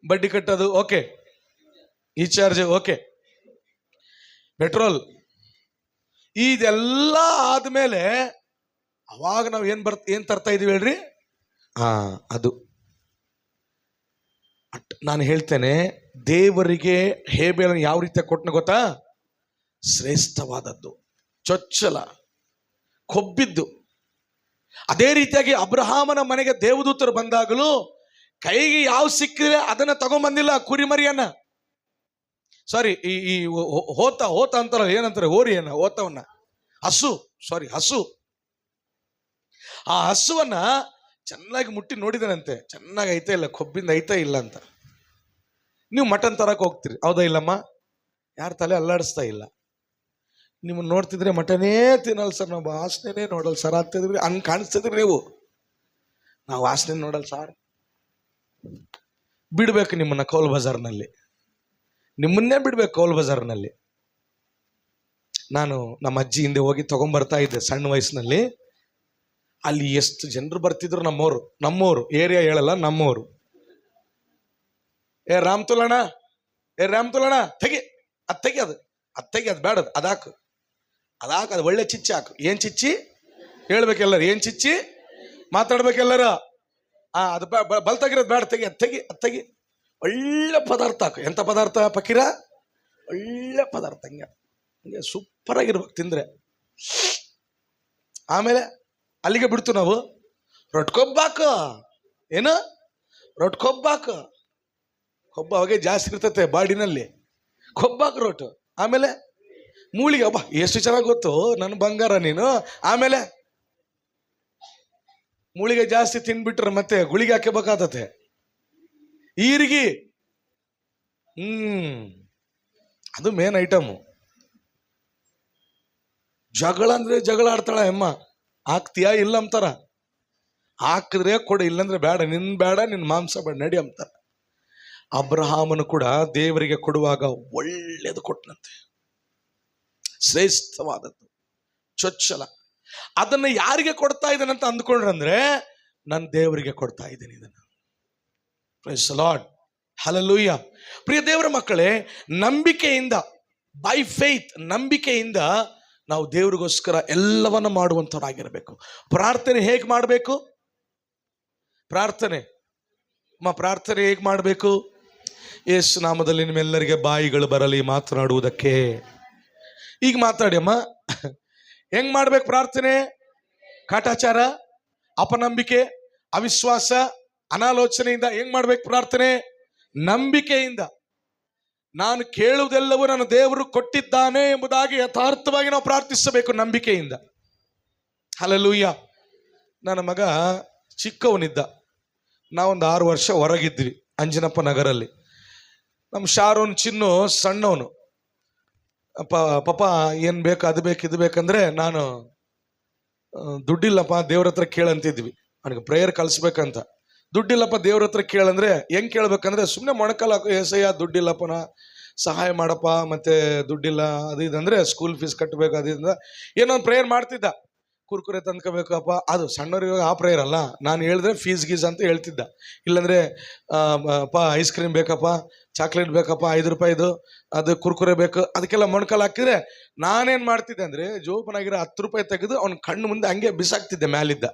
ಬಡ್ಡಿ ಕಟ್ಟೋದು, ಓಕೆ, ಈ ಚಾರ್ಜ್, ಓಕೆ, ಪೆಟ್ರೋಲ್, ಇದೆಲ್ಲ ಆದ್ಮೇಲೆ ಅವಾಗ ನಾವು ಏನ್ ತರ್ತಾ ಇದೀವಿ ಹೇಳ್ರಿ? ಅದು. ನಾನು ಹೇಳ್ತೇನೆ, ದೇವರಿಗೆ ಹೇಬೇಲನ್ನು ಯಾವ ರೀತಿ ಕೊಟ್ಟನ ಗೊತ್ತಾ? ಶ್ರೇಷ್ಠವಾದದ್ದು, ಚೊಚ್ಚಲ, ಕೊಬ್ಬಿದ್ದು. ಅದೇ ರೀತಿಯಾಗಿ ಅಬ್ರಹಾಮನ ಮನೆಗೆ ದೇವದೂತರು ಬಂದಾಗಲೂ ಕೈಗೆ ಯಾವ ಸಿಕ್ಕಿದ್ರೆ ಅದನ್ನ ತಗೊಂಬಂದಿಲ್ಲ, ಕುರಿಮರಿಯನ್ನ. ಸಾರಿ, ಈ ಹೋತ ಅಂತಾರಲ್ಲ, ಏನಂತಾರೆ, ಹೋರಿಯನ್ನ, ಹೋತವನ್ನ, ಹಸು. ಆ ಹಸುವನ್ನ ಚೆನ್ನಾಗಿ ಮುಟ್ಟಿ ನೋಡಿದನಂತೆ, ಚೆನ್ನಾಗಿ ಐತೆ ಇಲ್ಲ, ಕೊಬ್ಬಿಂದ ಐತೆ ಇಲ್ಲ ಅಂತ. ನೀವು ಮಟನ್ ತರಕ್ ಹೋಗ್ತೀರಿ, ಹೌದಾ ಇಲ್ಲಮ್ಮ? ಯಾರು ತಲೆ ಅಲ್ಲಾಡಿಸ್ತಾ ಇಲ್ಲ. ನಿಮ್ಮನ್ನು ನೋಡ್ತಿದ್ರೆ ಮಟನೇ ತಿನ್ನಲ್ಲ ಸರ್, ನಾವು ವಾಸನೆ ನೋಡಲ್ಲ ಸರ್ ಆಗ್ತಿದ್ರಿ, ಹಂಗೆ ಕಾಣಿಸ್ತಿದ್ರಿ ನೀವು. ನಾವು ವಾಸನೆ ನೋಡಲ್ಲ ಸರ್. ಬಿಡ್ಬೇಕು ನಿಮ್ಮನ್ನ ಕೌಲ್ ಬಜಾರ್ನಲ್ಲಿ, ನಿಮ್ಮನ್ನೇ ಬಿಡ್ಬೇಕು ಕೌಲ್ ಬಜಾರ್ನಲ್ಲಿ. ನಾನು ನಮ್ಮ ಅಜ್ಜಿ ಹಿಂದೆ ಹೋಗಿ ತಗೊಂಡ್ಬರ್ತಾ ಇದ್ದೆ ಸಣ್ಣ ವಯಸ್ಸಿನಲ್ಲಿ. ಅಲ್ಲಿ ಎಷ್ಟು ಜನರು ಬರ್ತಿದ್ರು, ನಮ್ಮೋರು ಏರಿಯಾ ಹೇಳಲ್ಲ, ನಮ್ಮೋರು. ಏ ರಾಮ್ತುಲಣ ತೆಗಿ ಅದು ಬೇಡದು, ಅದಾಕು ಅದು ಒಳ್ಳೆ ಚಿಚ್ಚಿ ಹಾಕು. ಏನ್ ಚಿಚ್ಚಿ ಹೇಳ್ಬೇಕೆಲ್ಲರು, ಏನ್ ಚಿಚ್ಚಿ ಮಾತಾಡ್ಬೇಕೆಲ್ಲರ. ಅದು ಬಲ್ ತೆಗಿರೋದು ಬೇಡ, ತೆಗಿ. ಒಳ್ಳೆ ಪದಾರ್ಥ ಹಾಕು. ಎಂತ ಪದಾರ್ಥ ಪಕೀರ? ಒಳ್ಳೆ ಪದಾರ್ಥ, ಹಂಗೆ ಸೂಪರ್ ಆಗಿರ್ಬೇಕು ತಿಂದ್ರೆ. ಆಮೇಲೆ ಅಲ್ಲಿಗೆ ಬಿಡ್ತು ನಾವು. ರೊಟ್ಕೊಬ್ಬಾಕು, ಏನು ರೊಟ್ಕೊಬ್ಬಾಕು, ಕೊಬ್ಬ ಅವಾಗೆ ಜಾಸ್ತಿ ಇರ್ತತೆ ಬಾಡಿನಲ್ಲಿ, ಕೊಬ್ಬಾಕು ರೊಟ್ಟು. ಆಮೇಲೆ ಮೂಳಿಗೆ, ಅಬ್ಬಾ ಎಷ್ಟು ಚೆನ್ನಾಗಿ ಗೊತ್ತು ನನ್ನ ಬಂಗಾರ ನೀನು. ಆಮೇಲೆ ಮೂಳಿಗೆ ಜಾಸ್ತಿ ತಿನ್ಬಿಟ್ರೆ ಮತ್ತೆ ಗುಳಿಗೆ ಹಾಕಬೇಕಾಗತ್ತೆ. ಈರಿಗೆ ಅದು ಮೇನ್ ಐಟಮು. ಜಗಳ ಅಂದ್ರೆ ಜಗಳ ಆಡ್ತಾಳ ಅಮ್ಮ, ಹಾಕ್ತೀಯಾ ಇಲ್ಲ ಅಂತಾರ. ಹಾಕಿದ್ರೆ ಕೊಡು, ಇಲ್ಲಂದ್ರೆ ಬೇಡ, ನಿನ್ನ ಮಾಂಸ ಬೇಡ ನಡಿ ಅಂತಾರ. ಅಬ್ರಹಾಮನು ಕೂಡ ದೇವರಿಗೆ ಕೊಡುವಾಗ ಒಳ್ಳೇದು ಕೊಟ್ಟನಂತೆ, ಶ್ರೇಷ್ಠವಾದದ್ದು, ಚೊಚ್ಚಲ. ಅದನ್ನ ಯಾರಿಗೆ ಕೊಡ್ತಾ ಇದ್ದಾನಂತ ಅಂದ್ಕೊಂಡ್ರಂದ್ರೆ, ನನ್ನ ದೇವರಿಗೆ ಕೊಡ್ತಾ ಇದ್ದೀನಿ ಇದನ್ನು. Praise the Lord, hallelujah. ಪ್ರಿಯ ದೇವರ ಮಕ್ಕಳೇ, ನಂಬಿಕೆಯಿಂದ, ಬೈ ಫೇತ್, ನಂಬಿಕೆಯಿಂದ ನಾವು ದೇವರಿಗೋಸ್ಕರ ಎಲ್ಲವನ್ನ ಮಾಡುವಂಥವರಾಗಿರಬೇಕು. ಪ್ರಾರ್ಥನೆ ಹೇಗೆ ಮಾಡಬೇಕು? ಪ್ರಾರ್ಥನೆ ಹೇಗೆ ಮಾಡಬೇಕು? ಯೇಸು ನಾಮದಲ್ಲಿ ನಿಮ್ಮೆಲ್ಲರಿಗೆ ಬಾಯಿಗಳು ಬರಲಿ ಮಾತನಾಡುವುದಕ್ಕೆ. ಈಗ ಮಾತಾಡಿ ಅಮ್ಮ. ಹೆಂಗ್ ಮಾಡ್ಬೇಕು ಪ್ರಾರ್ಥನೆ? ಕಾಟಾಚಾರ, ಅಪನಂಬಿಕೆ, ಅವಿಶ್ವಾಸ, ಅನಾಲೋಚನೆಯಿಂದ ಹೆಂಗ್ ಮಾಡ್ಬೇಕು ಪ್ರಾರ್ಥನೆ? ನಂಬಿಕೆಯಿಂದ. ನಾನು ಕೇಳುವುದೆಲ್ಲವೂ ನನ್ನ ದೇವರು ಕೊಟ್ಟಿದ್ದಾನೆ ಎಂಬುದಾಗಿ ಯಥಾರ್ಥವಾಗಿ ನಾವು ಪ್ರಾರ್ಥಿಸಬೇಕು, ನಂಬಿಕೆಯಿಂದ. ಹಲ್ಲೆಲೂಯಾ. ನನ್ನ ಮಗ ಚಿಕ್ಕವನಿದ್ದ, ನಾವೊಂದು 6 ವರ್ಷ ಹೊರಗಿದ್ವಿ ಅಂಜನಪ್ಪ ನಗರಲ್ಲಿ. ನಮ್ಮ ಶಾರೋನ್ ಚಿನ್ನು ಸಣ್ಣವನು. ಪಾಪ ಏನು ಬೇಕು ಅದು ಬೇಕು ಇದು ಬೇಕಂದ್ರೆ, ನಾನು ದುಡ್ಡಿಲ್ಲಪ್ಪ ದೇವ್ರ ಹತ್ರ ಕೇಳಂತಿದ್ವಿ, ನನಗೆ ಪ್ರೇಯರ್ ಕಳಿಸ್ಬೇಕಂತ. ದುಡ್ಡಿಲ್ಲಪ್ಪ ದೇವ್ರ ಹತ್ರ ಕೇಳಂದ್ರೆ ಹೆಂಗ್ ಕೇಳ್ಬೇಕಂದ್ರೆ, ಸುಮ್ಮನೆ ಮೊಣಕಲ್ ಹಾಕು, ಏಸಯ್ಯ ದುಡ್ಡಿಲ್ಲಪ್ಪನ ಸಹಾಯ ಮಾಡಪ್ಪ, ಮತ್ತೆ ದುಡ್ಡಿಲ್ಲ ಅದು ಇದಂದ್ರೆ ಸ್ಕೂಲ್ ಫೀಸ್ ಕಟ್ಟಬೇಕು, ಅದರಿಂದ ಏನೊಂದು ಪ್ರೇಯರ್ ಮಾಡ್ತಿದ್ದ. ಕುರ್ಕುರೆ ತಂದ್ಕೋಬೇಕಪ್ಪ, ಅದು ಸಣ್ಣವ್ರಿಗೆ ಆ ಪ್ರೇಯರ್ ಅಲ್ಲ. ನಾನು ಹೇಳಿದ್ರೆ ಫೀಸ್ ಗೀಸ್ ಅಂತ ಹೇಳ್ತಿದ್ದ. ಇಲ್ಲಾಂದ್ರೆ ಐಸ್ ಕ್ರೀಮ್ ಬೇಕಪ್ಪ, ಚಾಕ್ಲೇಟ್ ಬೇಕಪ್ಪ, 5 ರೂಪಾಯಿದು, ಅದು ಕುರ್ಕುರೆ ಬೇಕು, ಅದಕ್ಕೆಲ್ಲ ಮೊಣಕಲ್ ಹಾಕಿದ್ರೆ ನಾನೇನ್ ಮಾಡ್ತಿದ್ದೆ ಅಂದ್ರೆ, ಜೋಬನಾಗಿರೋ 10 ರೂಪಾಯಿ ತೆಗೆದು ಅವ್ನ ಕಣ್ಣು ಮುಂದೆ ಹಂಗೆ ಬಿಸಾಕ್ತಿದ್ದೆ ಮ್ಯಾಲಿದ್ದ.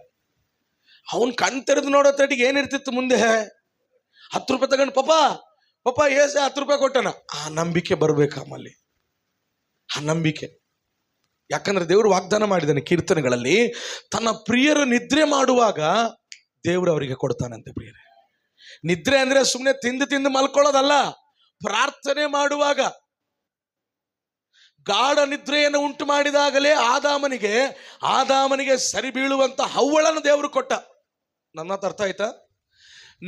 ಅವನ್ ಕಣ್ ತೆರೆದು ನೋಡೋ ತಟಿಗೆ ಏನಿರ್ತಿತ್ತು ಮುಂದೆ? 10 ರೂಪಾಯಿ ತಗೊಂಡು ಪಪ್ಪ ಏಸೆ 10 ರೂಪಾಯಿ ಕೊಟ್ಟನ. ಆ ನಂಬಿಕೆ ಬರ್ಬೇಕು ಆಮಲ್ಲಿ, ಆ ನಂಬಿಕೆ. ಯಾಕಂದ್ರೆ ದೇವರು ವಾಗ್ದಾನ ಮಾಡಿದ್ದಾನೆ ಕೀರ್ತನೆಗಳಲ್ಲಿ, ತನ್ನ ಪ್ರಿಯರು ನಿದ್ರೆ ಮಾಡುವಾಗ ದೇವರು ಅವರಿಗೆ ಕೊಡ್ತಾನಂತೆ. ಪ್ರಿಯರೇ, ನಿದ್ರೆ ಅಂದ್ರೆ ಸುಮ್ಮನೆ ತಿಂದು ಮಲ್ಕೊಳ್ಳೋದಲ್ಲ, ಪ್ರಾರ್ಥನೆ ಮಾಡುವಾಗ. ಗಾಢ ನಿದ್ರೆಯನ್ನು ಉಂಟು ಮಾಡಿದಾಗಲೇ ಆದಾಮನಿಗೆ ಸರಿ ಬೀಳುವಂತ ಹವ್ವಳನ್ನು ದೇವರು ಕೊಟ್ಟ. ನನ್ನ ಅರ್ಥ ಆಯ್ತಾ?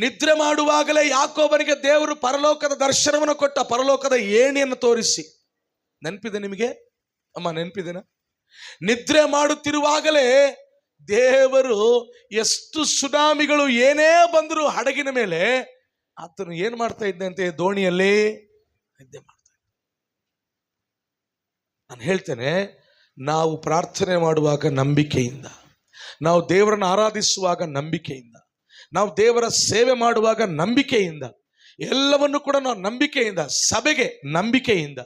ನಿದ್ರೆ ಮಾಡುವಾಗಲೇ ಯಾಕೋಬನಿಗೆ ದೇವರು ಪರಲೋಕದ ದರ್ಶನವನ್ನು ಕೊಟ್ಟ, ಪರಲೋಕದ ಏಣಿಯನ್ನು ತೋರಿಸಿ. ನೆನಪಿದೆ ನಿಮಗೆ ಅಮ್ಮ? ನೆನಪಿದೆನಾ? ನಿದ್ರೆ ಮಾಡುತ್ತಿರುವಾಗಲೇ ದೇವರು ಎಷ್ಟು ಸುನಾಮಿಗಳು ಏನೇ ಬಂದರೂ ಹಡಗಿನ ಮೇಲೆ ಆತನು ಏನ್ ಮಾಡ್ತಾ ಇದ್ದಂತೆ? ದೋಣಿಯಲ್ಲಿ ನಿದ್ದೆ ಮಾಡ್ತಾ ಇದ್ದ. ನಾನು ಹೇಳ್ತೇನೆ, ನಾವು ಪ್ರಾರ್ಥನೆ ಮಾಡುವಾಗ ನಂಬಿಕೆಯಿಂದ, ನಾವು ದೇವರನ್ನು ಆರಾಧಿಸುವಾಗ ನಂಬಿಕೆಯಿಂದ, ನಾವು ದೇವರ ಸೇವೆ ಮಾಡುವಾಗ ನಂಬಿಕೆಯಿಂದ, ಎಲ್ಲವನ್ನು ಕೂಡ ನಾವು ನಂಬಿಕೆಯಿಂದ, ಸಭೆಗೆ ನಂಬಿಕೆಯಿಂದ.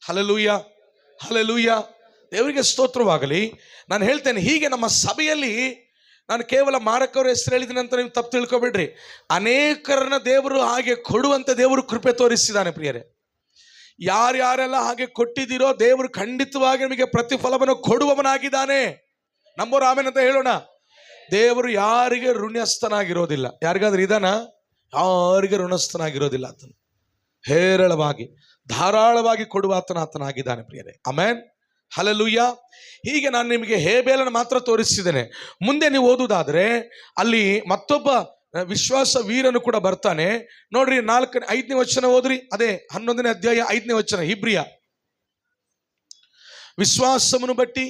Hallelujah, hallelujah. ದೇವರಿಗೆ ಸ್ತೋತ್ರವಾಗಲಿ. ನಾನು ಹೇಳ್ತೇನೆ, ಹೀಗೆ ನಮ್ಮ ಸಭೆಯಲ್ಲಿ, ನಾನು ಕೇವಲ ಮಾರಕವ್ರ ಹೆಸರು ಹೇಳಿದ್ದೀನಿ ಅಂತ ನೀವು ತಪ್ಪು ತಿಳ್ಕೊಬೇಡ್ರಿ. ಅನೇಕರನ್ನ ದೇವರು ಹಾಗೆ ಕೊಡುವಂತೆ ದೇವರು ಕೃಪೆ ತೋರಿಸಿದ್ದಾನೆ. ಪ್ರಿಯರೇ, ಯಾರ್ಯಾರೆಲ್ಲ ಹಾಗೆ ಕೊಟ್ಟಿದ್ದೀರೋ ದೇವರು ಖಂಡಿತವಾಗಿ ನಿಮಗೆ ಪ್ರತಿಫಲವನ್ನು ಕೊಡುವವನಾಗಿದ್ದಾನೆ. ನಂಬೋರು ಆಮೇಲೆ ಅಂತ ಹೇಳೋಣ. ದೇವರು ಯಾರಿಗೆ ಋಣ್ಯಸ್ಥನಾಗಿರೋದಿಲ್ಲ. ಯಾರಿಗಾದ್ರೂ ಇದಾನ? ಯಾರಿಗೆ ಋಣಸ್ಥನಾಗಿರೋದಿಲ್ಲ. ಆತನು ಹೇರಳವಾಗಿ ಧಾರಾಳವಾಗಿ ಕೊಡುವ ಆತನಾಗಿದ್ದಾನೆ. ಪ್ರಿಯರೇ, ಆಮೆನ್, ಹಲ್ಲೆಲೂಯಾ. ಹೀಗೆ ನಾನು ನಿಮಗೆ ಹೇಬೇಲನ್ನು ಮಾತ್ರ ತೋರಿಸಿದ್ದೇನೆ. ಮುಂದೆ ನೀವು ಓದುವುದಾದ್ರೆ ಅಲ್ಲಿ ಮತ್ತೊಬ್ಬ ವಿಶ್ವಾಸ ವೀರನು ಕೂಡ ಬರ್ತಾನೆ. ನೋಡ್ರಿ 5ನೇ ವಚನ ಓದ್ರಿ. ಅದೇ 11ನೇ ಅಧ್ಯಾಯ 5ನೇ ವಚನ, ಇಬ್ರಿಯ. విశ్వాసమును బట్టి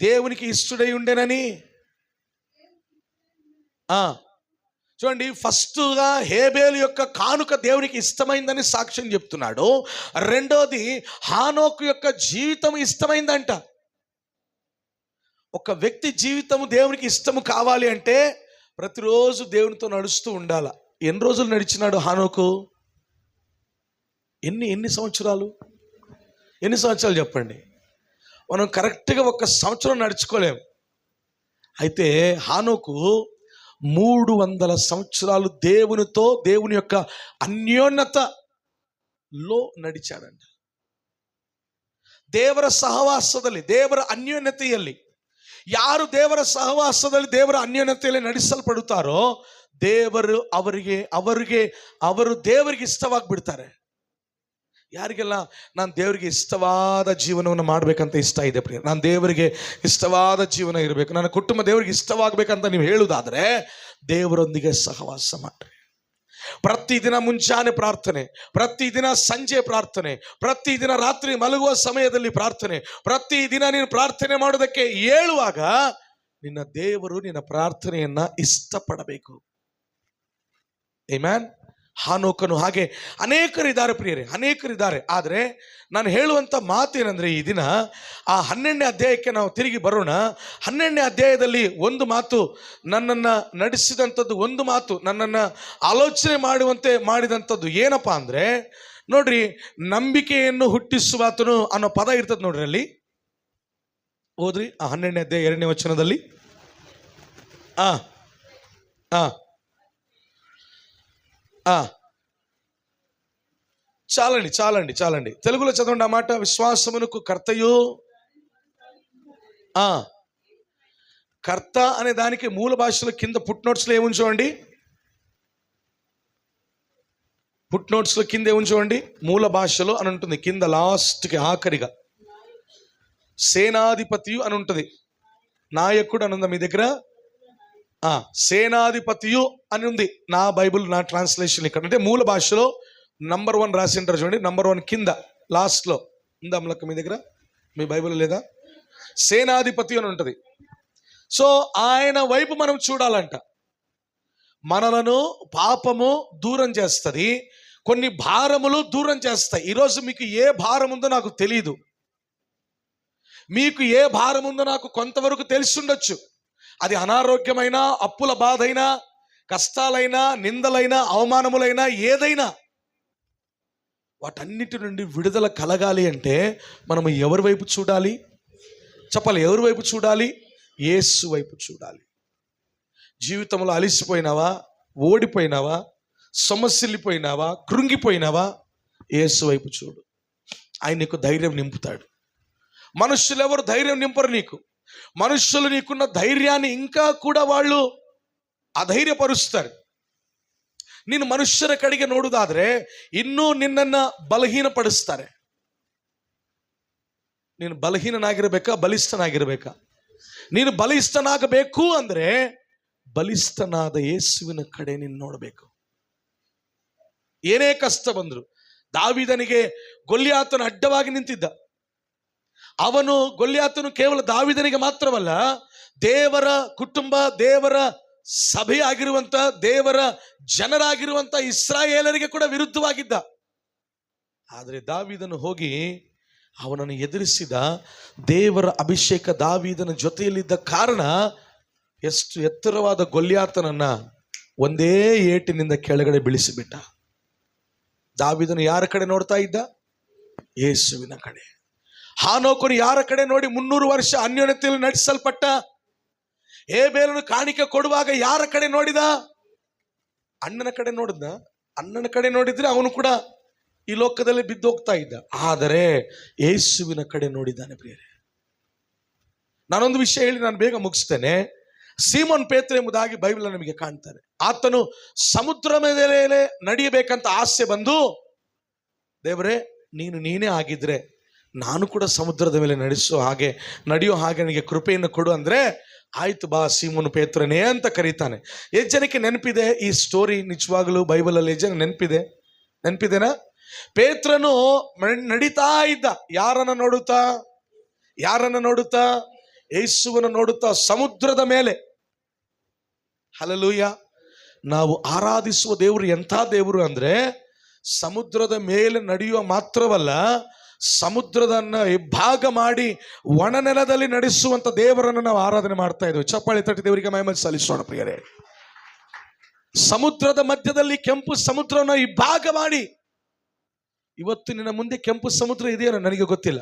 దేవునికి ఇష్టడై ఉండేనని. చూడండి, ఫస్ట్గా హేబేలు యొక్క కానుక దేవునికి ఇష్టమైందని సాక్ష్యం చెప్తున్నాడు. రెండోది హానోకు యొక్క జీవితం ఇష్టమైందంట. ఒక వ్యక్తి జీవితము దేవునికి ఇష్టము కావాలి అంటే ప్రతిరోజు దేవునితో నడుస్తూ ఉండాల. ఎన్ని రోజులు నడిచినాడు హానోకు? ఎన్ని సంవత్సరాలు చెప్పండి. మనం కరెక్ట్గా 1 సంవత్సరం నడుచుకోలేము. అయితే హానోకు 300 సంవత్సరాలు దేవునితో, దేవుని యొక్క ಅನ್ಯೋನ್ಯತలో ನಡಿಚಾడంట. ದೇವರ ಸಹವಾಸದಲ್ಲಿ, ದೇವರ ಅನ್ಯೋನ್ಯತೆಯಲ್ಲಿ, ಯಾರು ದೇವರ ಸಹವಾಸದಲ್ಲಿ, ದೇವರ ಅನ್ಯೋನ್ಯತೆಯಲ್ಲಿ ನಡೆಸಲ್ಪಡುತ್ತಾರೋ ಅವರು ದೇವರಿಗೆ ಇಷ್ಟವಾಗಿ ಬಿಡ್ತಾರೆ. ಯಾರಿಗೆಲ್ಲ ನಾನು ದೇವರಿಗೆ ಇಷ್ಟವಾದ ಜೀವನವನ್ನು ಮಾಡಬೇಕಂತ ಇಷ್ಟ ಇದೆ ಪ್ರಿಯ, ನಾನು ದೇವರಿಗೆ ಇಷ್ಟವಾದ ಜೀವನ ಇರಬೇಕು, ನನ್ನ ಕುಟುಂಬ ದೇವರಿಗೆ ಇಷ್ಟವಾಗಬೇಕಂತ ನೀವು ಹೇಳುವುದಾದರೆ ದೇವರೊಂದಿಗೆ ಸಹವಾಸ ಮಾಡ್ರಿ. ಪ್ರತಿದಿನ ಮುಂಜಾನೆ ಪ್ರಾರ್ಥನೆ, ಪ್ರತಿದಿನ ಸಂಜೆ ಪ್ರಾರ್ಥನೆ, ಪ್ರತಿದಿನ ರಾತ್ರಿ ಮಲಗುವ ಸಮಯದಲ್ಲಿ ಪ್ರಾರ್ಥನೆ, ಪ್ರತಿದಿನ ನೀನು ಪ್ರಾರ್ಥನೆ ಮಾಡೋದಕ್ಕೆ ಹೇಳುವಾಗ ನಿನ್ನ ದೇವರು ನಿನ್ನ ಪ್ರಾರ್ಥನೆಯನ್ನ ಇಷ್ಟಪಡಬೇಕು. ಆಮೆನ್. ಹಾನೋಕನು ಹಾಗೆ ಅನೇಕರಿದ್ದಾರೆ ಪ್ರಿಯರೇ, ಅನೇಕರಿದ್ದಾರೆ. ಆದರೆ ನಾನು ಹೇಳುವಂಥ ಮಾತೇನೆಂದರೆ, ಈ ದಿನ ಆ 12ನೇ ಅಧ್ಯಾಯಕ್ಕೆ ನಾವು ತಿರುಗಿ ಬರೋಣ. 12ನೇ ಅಧ್ಯಾಯದಲ್ಲಿ ಒಂದು ಮಾತು ನನ್ನನ್ನು ನಡೆಸಿದಂಥದ್ದು, ಒಂದು ಮಾತು ನನ್ನನ್ನು ಆಲೋಚನೆ ಮಾಡುವಂತೆ ಮಾಡಿದಂಥದ್ದು ಏನಪ್ಪ ಅಂದರೆ, ನೋಡ್ರಿ, ನಂಬಿಕೆಯನ್ನು ಹುಟ್ಟಿಸುವಾತನು ಅನ್ನೋ ಪದ ಇರ್ತದೆ ನೋಡ್ರಿ. ಅಲ್ಲಿ ಓದ್ರಿ ಆ 12ನೇ ಅಧ್ಯಾಯ 2ನೇ ವಚನದಲ್ಲಿ. చాలండి తెలుగులో చదవండి ఆ మాట. విశ్వాసమునకు కర్తయు. కర్త అనే దానికి మూల భాషలో కింద ఫుట్ నోట్స్లో ఏముంది చూడండి. ఫుట్ నోట్స్లో కింద ఏముంది చూడండి. మూల భాషలో అని ఉంటుంది కింద లాస్ట్కి ఆఖరిగా సేనాధిపతియు అని ఉంటుంది. నాయకుడు అని ఉందా మీ దగ్గర? సేనాధిపతియు అని ఉంది నా బైబుల్, నా ట్రాన్స్లేషన్ ఇక్కడ. అంటే మూల భాషలో నంబర్ 1 రాసి ఉంటారు చూడండి. నంబర్ 1 కింద లాస్ట్లో ఉందా అమ్మలక్క మీ దగ్గర? మీ బైబుల్ లేదా? సేనాధిపతి అని ఉంటుంది. సో ఆయన వైపు మనం చూడాలంట. మనలను పాపము దూరం చేస్తుంది, కొన్ని భారములు దూరం చేస్తాయి. ఈరోజు మీకు ఏ భారం ఉందో నాకు తెలియదు, మీకు ఏ భారం ఉందో నాకు కొంతవరకు తెలిసి ఉండొచ్చు. అది అనారోగ్యమైనా, అప్పుల బాధైనా, కష్టాలైనా, నిందలైనా, అవమానములైనా, ఏదైనా వాటన్నిటి నుండి విడుదల కలగాలి అంటే మనము ఎవరి వైపు చూడాలి చెప్పాలి? ఎవరి వైపు చూడాలి? యేసు వైపు చూడాలి. జీవితంలో అలిసిపోయినావా, ఓడిపోయినావా, సొమ్మసిల్లిపోయినావా, కృంగిపోయినావా, యేసు వైపు చూడు. ఆయన నీకు ధైర్యం నింపుతాడు. మనుషులు ఎవరు ధైర్యం నింపరు నీకు. మనుషులు నీకున్న ధైర్యాన్ని ఇంకా కూడా వాళ్ళు ಅಧೈರ್ಯಪಡಿಸ್ತಾರೆ. ನೀನು ಮನುಷ್ಯರ ಕಡೆಗೆ ನೋಡುವುದಾದ್ರೆ ಇನ್ನೂ ನಿನ್ನನ್ನು ಬಲಹೀನಪಡಿಸ್ತಾರೆ. ನೀನು ಬಲಹೀನನಾಗಿರಬೇಕಾ, ಬಲಿಷ್ಠನಾಗಿರಬೇಕಾ? ನೀನು ಬಲಿಷ್ಠನಾಗಬೇಕು ಅಂದ್ರೆ ಬಲಿಷ್ಠನಾದ ಯೇಸುವಿನ ಕಡೆ ನೀನು ನೋಡಬೇಕು. ಏನೇ ಕಷ್ಟ ಬಂದ್ರು, ದಾವೀದನಿಗೆ ಗೊಲ್ಯಾತನು ಅಡ್ಡವಾಗಿ ನಿಂತಿದ್ದ. ಅವನು ಗೊಲ್ಯಾತನು ಕೇವಲ ದಾವೀದನಿಗೆ ಮಾತ್ರವಲ್ಲ, ದೇವರ ಕುಟುಂಬ, ದೇವರ ಸಭೆ ಆಗಿರುವಂತ, ದೇವರ ಜನರಾಗಿರುವಂತ ಇಸ್ರಾಯೇಲರಿಗೆ ಕೂಡ ವಿರುದ್ಧವಾಗಿದ್ದ. ಆದರೆ ದಾವೀದನು ಹೋಗಿ ಅವನನ್ನು ಎದುರಿಸಿದ. ದೇವರ ಅಭಿಷೇಕ ದಾವೀದನ ಜೊತೆಯಲ್ಲಿದ್ದ ಕಾರಣ ಎಷ್ಟು ಎತ್ತರವಾದ ಗೊಲ್ಯಾತನನ್ನ ಒಂದೇ ಏಟಿನಿಂದ ಕೆಳಗಡೆ ಬೀಳಿಸಿಬಿಟ್ಟ. ದಾವೀದನು ಯಾರ ಕಡೆ ನೋಡ್ತಾ ಇದ್ದ? ಯೇಸುವಿನ ಕಡೆ. ಹಾನೋಕನು ಯಾರ ಕಡೆ ನೋಡಿ 300 ವರ್ಷ ಅನ್ಯೋನ್ಯತೆಯಲ್ಲಿ ನಡೆಸಲ್ಪಟ್ಟ? ಹೇಬೇಲನು ಕಾಣಿಕೆ ಕೊಡುವಾಗ ಯಾರ ಕಡೆ ನೋಡಿದ? ಅಣ್ಣನ ಕಡೆ ನೋಡಿದ್ನ. ಅಣ್ಣನ ಕಡೆ ನೋಡಿದ್ರೆ ಅವನು ಕೂಡ ಈ ಲೋಕದಲ್ಲಿ ಬಿದ್ದು ಹೋಗ್ತಾ ಇದ್ದ. ಆದರೆ ಯೇಸುವಿನ ಕಡೆ ನೋಡಿದ್ದಾನೆ ಪ್ರಿಯರೇ. ನಾನೊಂದು ವಿಷಯ ಹೇಳಿ ನಾನು ಬೇಗ ಮುಗಿಸ್ತೇನೆ. ಸೀಮೋನ್ ಪೇತ್ರ ಎಂಬುದಾಗಿ ಬೈಬಲ್ ನಮಗೆ ಕಾಣ್ತಾರೆ. ಆತನು ಸಮುದ್ರ ಮೇಲೆ ನಡೆಯಬೇಕಂತ ಆಸೆ ಬಂದು, ದೇವರೇ ನೀನೇ ಆಗಿದ್ರೆ ನಾನು ಕೂಡ ಸಮುದ್ರದ ಮೇಲೆ ನಡೆಯೋ ಹಾಗೆ ನನಗೆ ಕೃಪೆಯನ್ನು ಕೊಡು ಅಂದ್ರೆ ಆಯ್ತು ಬಾ ಸೀಮೋನು ಪೇತ್ರನೇ ಅಂತ ಕರೀತಾನೆ. ಎಷ್ಟು ಜನಕ್ಕೆ ನೆನಪಿದೆ ಈ ಸ್ಟೋರಿ? ನಿಜವಾಗಲೂ ಬೈಬಲಲ್ಲಿ ಎಷ್ಟು ಜನ ನೆನಪಿದೆನಾ? ಪೇತ್ರನು ನಡೀತಾ ಇದ್ದ. ಯಾರನ್ನ ನೋಡುತ್ತಾ? ಯೇಸುವನ್ನು ನೋಡುತ್ತಾ ಸಮುದ್ರದ ಮೇಲೆ. ಹಲ್ಲೆಲೂಯಾ. ನಾವು ಆರಾಧಿಸುವ ದೇವರು ಎಂಥ ದೇವರು ಅಂದ್ರೆ, ಸಮುದ್ರದ ಮೇಲೆ ನಡೆಯುವ ಮಾತ್ರವಲ್ಲ, ಸಮುದ್ರದನ್ನ ಇಬ್ಬಾಗ ಮಾಡಿ ಒಣ ನೆಲದಲ್ಲಿ ನಡೆಸುವಂತ ದೇವರನ್ನು ನಾವು ಆರಾಧನೆ ಮಾಡ್ತಾ ಇದ್ದೇವೆ. ಚಪ್ಪಾಳೆ ತಟ್ಟಿ ದೇವರಿಗೆ ಮಹಿಮೆ ಸಲ್ಲಿಸೋಣ ಪ್ರಿಯರೇ. ಸಮುದ್ರದ ಮಧ್ಯದಲ್ಲಿ ಕೆಂಪು ಸಮುದ್ರವನ್ನು ಇಬ್ಬಾಗ ಮಾಡಿ, ಇವತ್ತು ನಿನ್ನ ಮುಂದೆ ಕೆಂಪು ಸಮುದ್ರ ಇದೆಯೋ ನನಗೆ ಗೊತ್ತಿಲ್ಲ,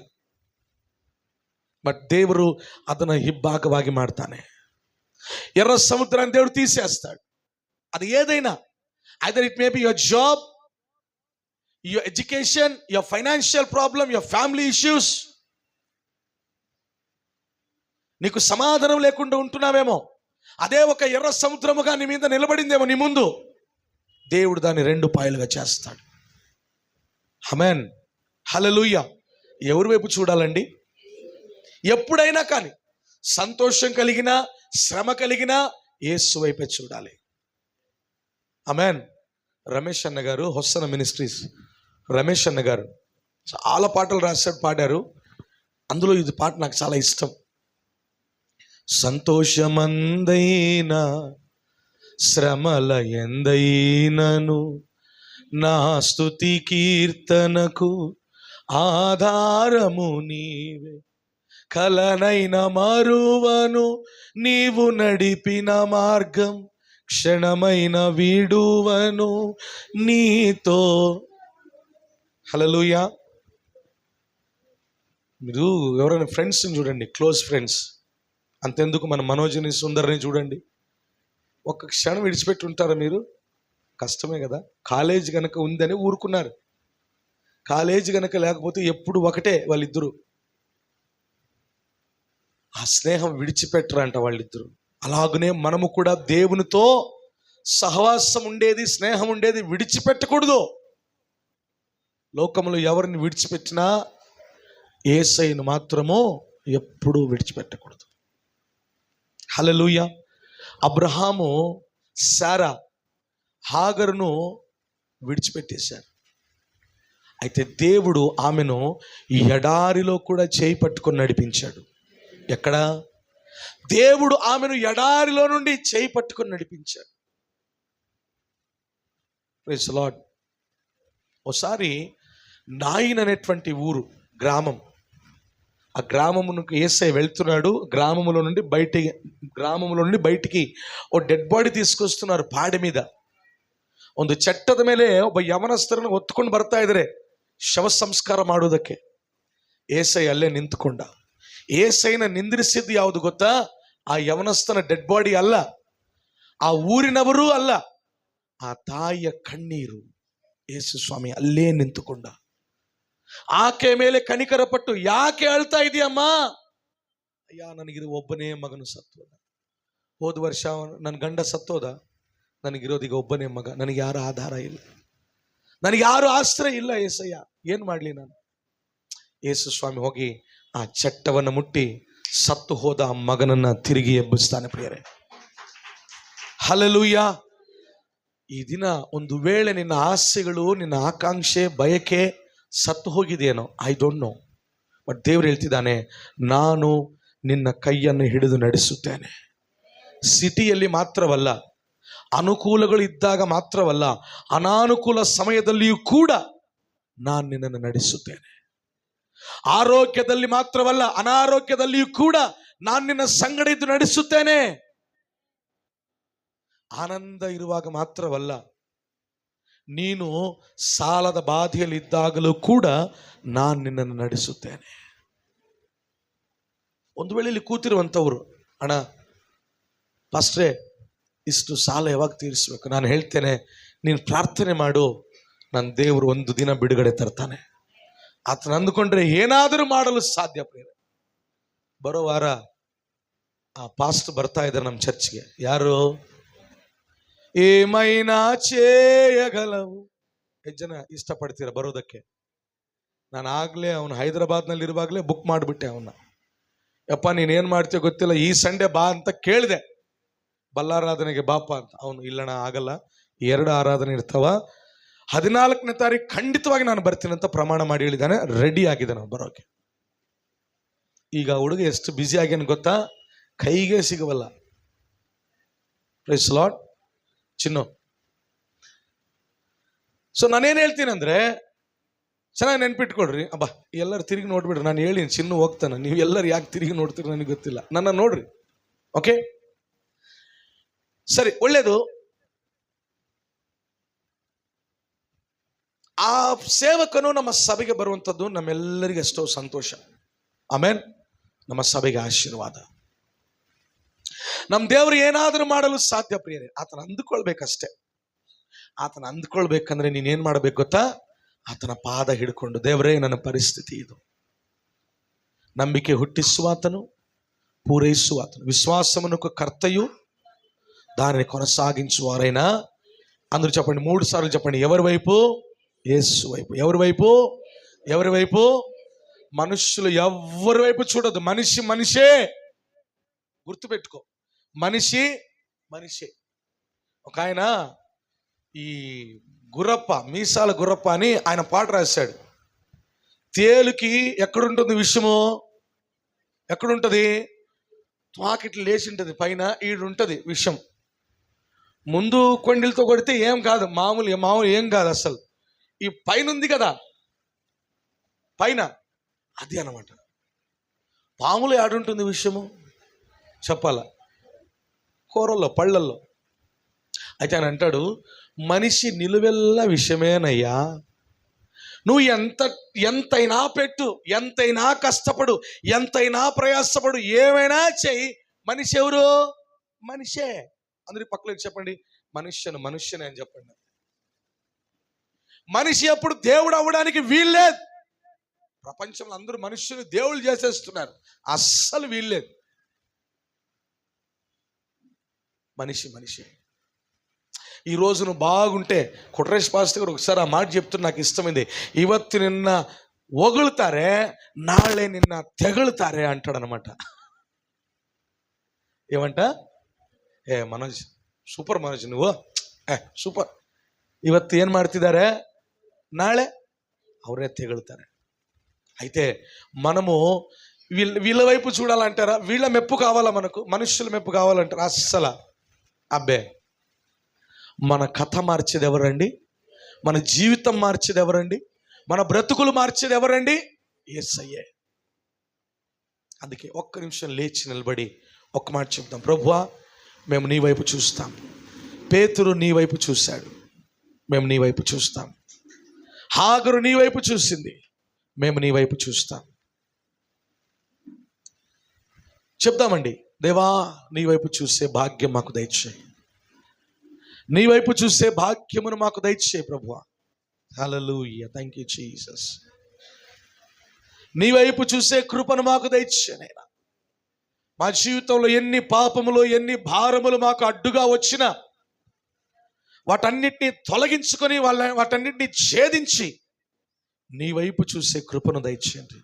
ಬಟ್ ದೇವರು ಅದನ್ನ ಇಬ್ಬಾಗವಾಗಿ ಮಾಡ್ತಾನೆ. ఎర్ర సముద్రాన్ని దేవుడు తీసేస్తాడు. అది ఏదైనా, either it may be your job, your education, your financial problem, your family issues. నీకు సమాధానం లేకుండా ఉంటున్నావేమో, అదే ఒక ఎర్ర సముద్రముగా నీ మీద నిలబడిందేమో నీ ముందు. దేవుడు దాన్ని రెండు పాయలుగా చేస్తాడు. ఆమేన్, హల్లెలూయా. ఎవరి వైపు చూడాలండి? ఎప్పుడైనా కానీ సంతోషం కలిగినా శ్రమ కలిగినా యేసు వైపే చూడాలి. ఆమేన్. రమేష్ అన్న గారు, హొస్సన మినిస్ట్రీస్ రమేష్ అన్న గారు చాలా పాటలు రాశాడు, పాడారు. అందులో ఇది పాట నాకు చాలా ఇష్టం. సంతోషమందైనా శ్రమల ఎందైనను నా స్తుతి కీర్తనకు ఆధారము నీవే, కలనైన మరువను నీవు నడిపిన మార్గం, క్షణమైన విడువను నీతో. హల్లెలూయా. మీరు ఎవరైనా ఫ్రెండ్స్ని చూడండి, క్లోజ్ ఫ్రెండ్స్. అంతెందుకు మన మనోజ్ని, సుందర్ని చూడండి. ఒక్క క్షణం విడిచిపెట్టి ఉంటారా మీరు? కష్టమే కదా. కాలేజ్ కనుక ఉందని ఊరుకున్నారు, కాలేజ్ కనుక లేకపోతే ఎప్పుడు ఒకటే వాళ్ళిద్దరూ. ఆ స్నేహం విడిచిపెట్టరంట వాళ్ళిద్దరూ. అలాగనే మనము కూడా దేవునితో సహవాసం ఉండేది, స్నేహం ఉండేది విడిచిపెట్టకూడదు. లోకంలో ఎవరిని విడిచిపెట్టినా యేసయ్యను మాత్రము ఎప్పుడూ విడిచిపెట్టకూడదు. హల్లెలూయా. అబ్రహాము శారా హాగరును విడిచిపెట్టేశారు. అయితే దేవుడు ఆమెను ఎడారిలో కూడా చేయి పట్టుకొని నడిపించాడు. ఎక్కడ? దేవుడు ఆమెను ఎడారిలో నుండి చేయి పట్టుకొని నడిపించాడు. Praise the Lord. ఒకసారి నాయిన్ అనేటువంటి ఊరు, గ్రామం. ఆ గ్రామమునకు యేసయ్య వెళ్తున్నాడు. గ్రామములో నుండి బయటికి ఓ ಡೆಡ್ ಬಾಡಿ తీసుకొస్తున్నారు ಪಾಡೆ మీద. ಒಂದು ಚಟ್ಟದ ಮೇಲೆ ಒಬ್ಬ ಯವನಸ್ಥರನ್ನು ಹೊತ್ತುಕೊಂಡು ಬರ್ತಾ ಇದ್ದಾರೆ ಶವ ಸಂಸ್ಕಾರ ಮಾಡೋದಕ್ಕೆ. యేಸಯ್ಯ ಅಲ್ಲೇ ನಿಂತುಕೊಂಡ. యేಸಯ್ಯನ ನಿಂದಿರಿಸಿದ್ದು ಯಾವುದು ಗೊತ್ತಾ? ಆ ಯವನಸ್ಥನ ಡೆಡ್ ಬಾಡಿ ಅಲ್ಲ, ಆ ಊರಿನವರೂ ಅಲ್ಲ, ಆ ತಾಯಿಯ ಕಣ್ಣೀರು. ಯೇಸು ಸ್ವಾಮಿ ಅಲ್ಲೇ ನಿಂತುಕೊಂಡ. ಆಕೆ ಮೇಲೆ ಕನಿಕರ ಪಟ್ಟು, ಯಾಕೆ ಅಳ್ತಾ ಇದೆಯಮ್ಮ? ಅಯ್ಯ, ನನಗಿರೋ ಒಬ್ಬನೇ ಮಗನು ಸತ್ತೋದ. ಹೋದ ವರ್ಷ ನನ್ನ ಗಂಡ ಸತ್ತೋದ. ನನಗಿರೋದೀಗ ಒಬ್ಬನೇ ಮಗ. ನನಗೆ ಯಾರು ಆಧಾರ ಇಲ್ಲ, ನನಗೆ ಯಾರು ಆಶ್ರಯ ಇಲ್ಲ. యేసయ్య, ಏನು ಮಾಡಲಿ ನಾನು? ಯೇಸು ಸ್ವಾಮಿ ಹೋಗಿ ಆ ಚಟ್ಟವನ್ನು ಮುಟ್ಟಿ ಸತ್ತು ಹೋದ ಆ ಮಗನನ್ನ ತಿರುಗಿ ಎಬ್ಬಿಸ್ತಾನೆ ಪ್ರಿಯರೇ. ಹಲ್ಲೆಲೂಯಾ. ಈ ದಿನ ಒಂದು ವೇಳೆ ನಿನ್ನ ಆಸೆಗಳು, ನಿನ್ನ ಆಕಾಂಕ್ಷೆ, ಬಯಕೆ ಸತ್ತು ಹೋಗಿದೆಯೇನೋ, ಐ ಡೋಂಟ್ ನೋ, ಬಟ್ ದೇವ್ರು ಹೇಳ್ತಿದ್ದಾನೆ, ನಾನು ನಿನ್ನ ಕೈಯನ್ನು ಹಿಡಿದು ನಡೆಸುತ್ತೇನೆ. ಸಿಟಿಯಲ್ಲಿ ಮಾತ್ರವಲ್ಲ, ಅನುಕೂಲಗಳು ಇದ್ದಾಗ ಮಾತ್ರವಲ್ಲ, ಅನಾನುಕೂಲ ಸಮಯದಲ್ಲಿಯೂ ಕೂಡ ನಾನು ನಿನ್ನನ್ನು ನಡೆಸುತ್ತೇನೆ. ಆರೋಗ್ಯದಲ್ಲಿ ಮಾತ್ರವಲ್ಲ, ಅನಾರೋಗ್ಯದಲ್ಲಿಯೂ ಕೂಡ ನಾನು ನಿನ್ನ ಸಂಗಡ ಇದ್ದು ನಡೆಸುತ್ತೇನೆ. ಆನಂದ ಇರುವಾಗ ಮಾತ್ರವಲ್ಲ, ನೀನು ಸಾಲದ ಬಾಧೆಯಲ್ಲಿ ಇದ್ದಾಗಲೂ ಕೂಡ ನಾನು ನಿನ್ನನ್ನು ನಡೆಸುತ್ತೇನೆ. ಒಂದು ವೇಳೆ ಇಲ್ಲಿ ಕೂತಿರುವಂಥವ್ರು, ಅಣ್ಣ ಪಾಸ್ಟ್ರೇ ಇಷ್ಟು ಸಾಲ ಯಾವಾಗ ತೀರಿಸ್ಬೇಕು? ನಾನು ಹೇಳ್ತೇನೆ, ನೀನು ಪ್ರಾರ್ಥನೆ ಮಾಡು, ನನ್ನ ದೇವರು ಒಂದು ದಿನ ಬಿಡುಗಡೆ ತರ್ತಾನೆ. ಆತನ ಅಂದುಕೊಂಡ್ರೆ ಏನಾದರೂ ಮಾಡಲು ಸಾಧ್ಯ. ಬರೋ ವಾರ ಆ ಪಾಸ್ಟ್ ಬರ್ತಾ ಇದ್ದಾರೆ ನಮ್ಮ ಚರ್ಚ್ಗೆ. ಯಾರು? ಏಮೈನಾ చేయగలవు. ಎಷ್ಟು ಜನ ಇಷ್ಟಪಡ್ತೀರ ಬರೋದಕ್ಕೆ? ನಾನು ಆಗ್ಲೇ ಅವನು ಹೈದರಾಬಾದ್ನಲ್ಲಿ ಇರುವಾಗಲೇ ಬುಕ್ ಮಾಡಿಬಿಟ್ಟೆ ಅವನ್ನ. ಯಪ್ಪ ನೀನೇನು ಮಾಡ್ತೀಯೋ ಗೊತ್ತಿಲ್ಲ, ಈ ಸಂಡೇ ಬಾ ಅಂತ ಕೇಳಿದೆ. ಬಲ್ಲಾರಾಧನೆಗೆ ಬಾಪ ಅಂತ. ಅವನು ಇಲ್ಲಣ್ಣ ಆಗಲ್ಲ, 2 ಆರಾಧನೆ ಇರ್ತಾವ, 14ನೇ ತಾರೀಕು ಖಂಡಿತವಾಗಿ ನಾನು ಬರ್ತೀನಿ ಅಂತ ಪ್ರಮಾಣ ಮಾಡಿ ಹೇಳಿದ್ದಾನೆ. ರೆಡಿ ಆಗಿದೆ ನಾವು ಬರೋಕೆ. ಈಗ ಹುಡುಗ ಎಷ್ಟು ಬ್ಯುಸಿ ಆಗ್ಯಾನ ಗೊತ್ತಾ, ಕೈಗೆ ಸಿಗವಲ್ಲ. ಪ್ರೈಸ್ ಲಾರ್ಡ್ ಚಿನ್ನು. ಸೊ ನಾನೇನು ಹೇಳ್ತೀನಿ ಅಂದ್ರೆ, ಚೆನ್ನಾಗಿ ನೆನ್ಪಿಟ್ಕೊಡ್ರಿ. ಅಬ್ಬಾ ಎಲ್ಲರೂ ತಿರುಗಿ ನೋಡ್ಬಿಡ್ರಿ. ನಾನು ಹೇಳಿ ಚಿನ್ನು ಹೋಗ್ತಾನೆ, ನೀವು ಎಲ್ಲರೂ ಯಾಕೆ ತಿರುಗಿ ನೋಡ್ತೀರಿ ನನಗೆ ಗೊತ್ತಿಲ್ಲ, ನನ್ನ ನೋಡ್ರಿ. ಓಕೆ ಸರಿ, ಒಳ್ಳೇದು. ಆ ಸೇವಕನು ನಮ್ಮ ಸಭೆಗೆ ಬರುವಂಥದ್ದು ನಮ್ಮೆಲ್ಲರಿಗೂ ಎಷ್ಟೋ ಸಂತೋಷ. ಆಮೇನ್. ನಮ್ಮ ಸಭೆಗೆ ಆಶೀರ್ವಾದ. ನಮ್ಮ ದೇವರು ಏನಾದರೂ ಮಾಡಲು ಸಾಧ್ಯ ಪ್ರಿಯರೇ. ಆತನ ಅಂದುಕೊಳ್ಬೇಕಷ್ಟೇ. ಆತನ ಅಂದುಕೊಳ್ಬೇಕಂದ್ರೆ ನೀನೇನ್ ಮಾಡ್ಬೇಕು ಗೊತ್ತಾ, ಆತನ ಪಾದ ಹಿಡ್ಕೊಂಡು, ದೇವರೇ ನನ್ನ ಪರಿಸ್ಥಿತಿ ಇದು. ನಂಬಿಕೆ ಹುಟ್ಟಿಸುವಾತನು, ಪೂರೈಸುವಾತನು, ವಿಶ್ವಾಸವನ್ನು ಕರ್ತಯು దానిని కొనసాగించువారైనా. అందరూ చెప్పండి, 3 సార్లు చెప్పండి. ఎవరి వైపు? యేసు వైపు. ఎవరి వైపు? ఎవరి వైపు? మనుషులు ఎవరి వైపు చూడదు. మనిషే. గుర్తుపెట్టుకో, మనిషే. ఒక ఆయన ఈ గుర్రప్ప, మీసాల గుర్రప్ప అని ఆయన పాట రాశాడు. తేలుకి ఎక్కడుంటుంది విషము? ఎక్కడుంటుంది? తాకిట్లు లేచి ఉంటుంది పైన, ఈడుంటుంది విషం. ముందు కొండిలతో కొడితే ఏం కాదు, మామూలు ఏం కాదు అసలు. ఈ పైన ఉంది కదా, పైన అది అన్నమాట. పాములు ఆడుంటుంది విషయము చెప్పాలా, కూరల్లో, పళ్ళల్లో. అయితే ఆయన అంటాడు, మనిషి నిలువెల్లా విషమేనయ్యా. నువ్వు ఎంతైనా పెట్టు, ఎంతైనా కష్టపడు, ఎంతైనా ప్రయాసపడు, ఏమైనా చెయ్యి, మనిషి ఎవరు? మనిషే. అందరి పక్కన చెప్పండి, మనుష్యనే అని చెప్పండి. మనిషి అప్పుడు దేవుడు అవ్వడానికి వీల్లేదు. ప్రపంచంలో అందరూ మనుష్యులు దేవుళ్ళు చేసేస్తున్నారు, అస్సలు వీల్లేదు. మనిషి. ఈ రోజు నువ్వు బాగుంటే, కొట్రేష్ పాస్టర్ గారు ఒకసారి ఆ మాట చెప్తున్నా, నాకు ఇష్టమైంది. ಇವತ್ತು నిన్న ಹೊಗಳ್ತಾರೆ, ನಾಳೆ నిన్న తెగಳ್ತಾರೆ అంటాడనమాట. ఏమంట? మనోಜ್ ಸೂಪರ್, మనೋಜ್ నువ్వు ಸೂಪರ್. ಇವತ್ತು ಏನು ಮಾಡ್ತಿದ್ದಾರೆ, ನಾಳೆ ಅವರೇ తెగಳ್ತಾರೆ. అయితే మనము వీళ్ళ వైపు చూడాలంటారా? వీళ్ళ మెప్పు కావాలా మనకు? మనుషుల మెప్పు కావాలంటారా? అస్సలు అబ్బే. మన కథ మార్చేది ఎవరండి? మన జీవితం మార్చేది ఎవరండి? మన బ్రతుకులు మార్చేది ఎవరండి? యేసయ్యే. అందుకే ఒక్క నిమిషం లేచి నిలబడి ఒక్క మాట చెప్తాం. ప్రభువా, మేము నీ వైపు చూస్తాం. పేతురు నీ వైపు చూశాడు, మేము నీ వైపు చూస్తాం. హాగరు నీ వైపు చూసింది, మేము నీ వైపు చూస్తాం. చెప్దామండి, దేవా నీ వైపు చూసే భాగ్యం మాకు దయచేయి. నీ వైపు చూసే భాగ్యమును మాకు దయచేయి ప్రభువా. హల్లెలూయా, థ్యాంక్ యూ జీసస్. నీ వైపు చూసే కృపను మాకు దయచేయి నైనా. మా జీవితంలో ఎన్ని పాపములు, ఎన్ని భారములు మాకు అడ్డుగా వచ్చినా వాటన్నిటిని తొలగించుకొని వాటన్నిటిని ఛేదించి నీ వైపు చూసే కృపను దయచేయండి.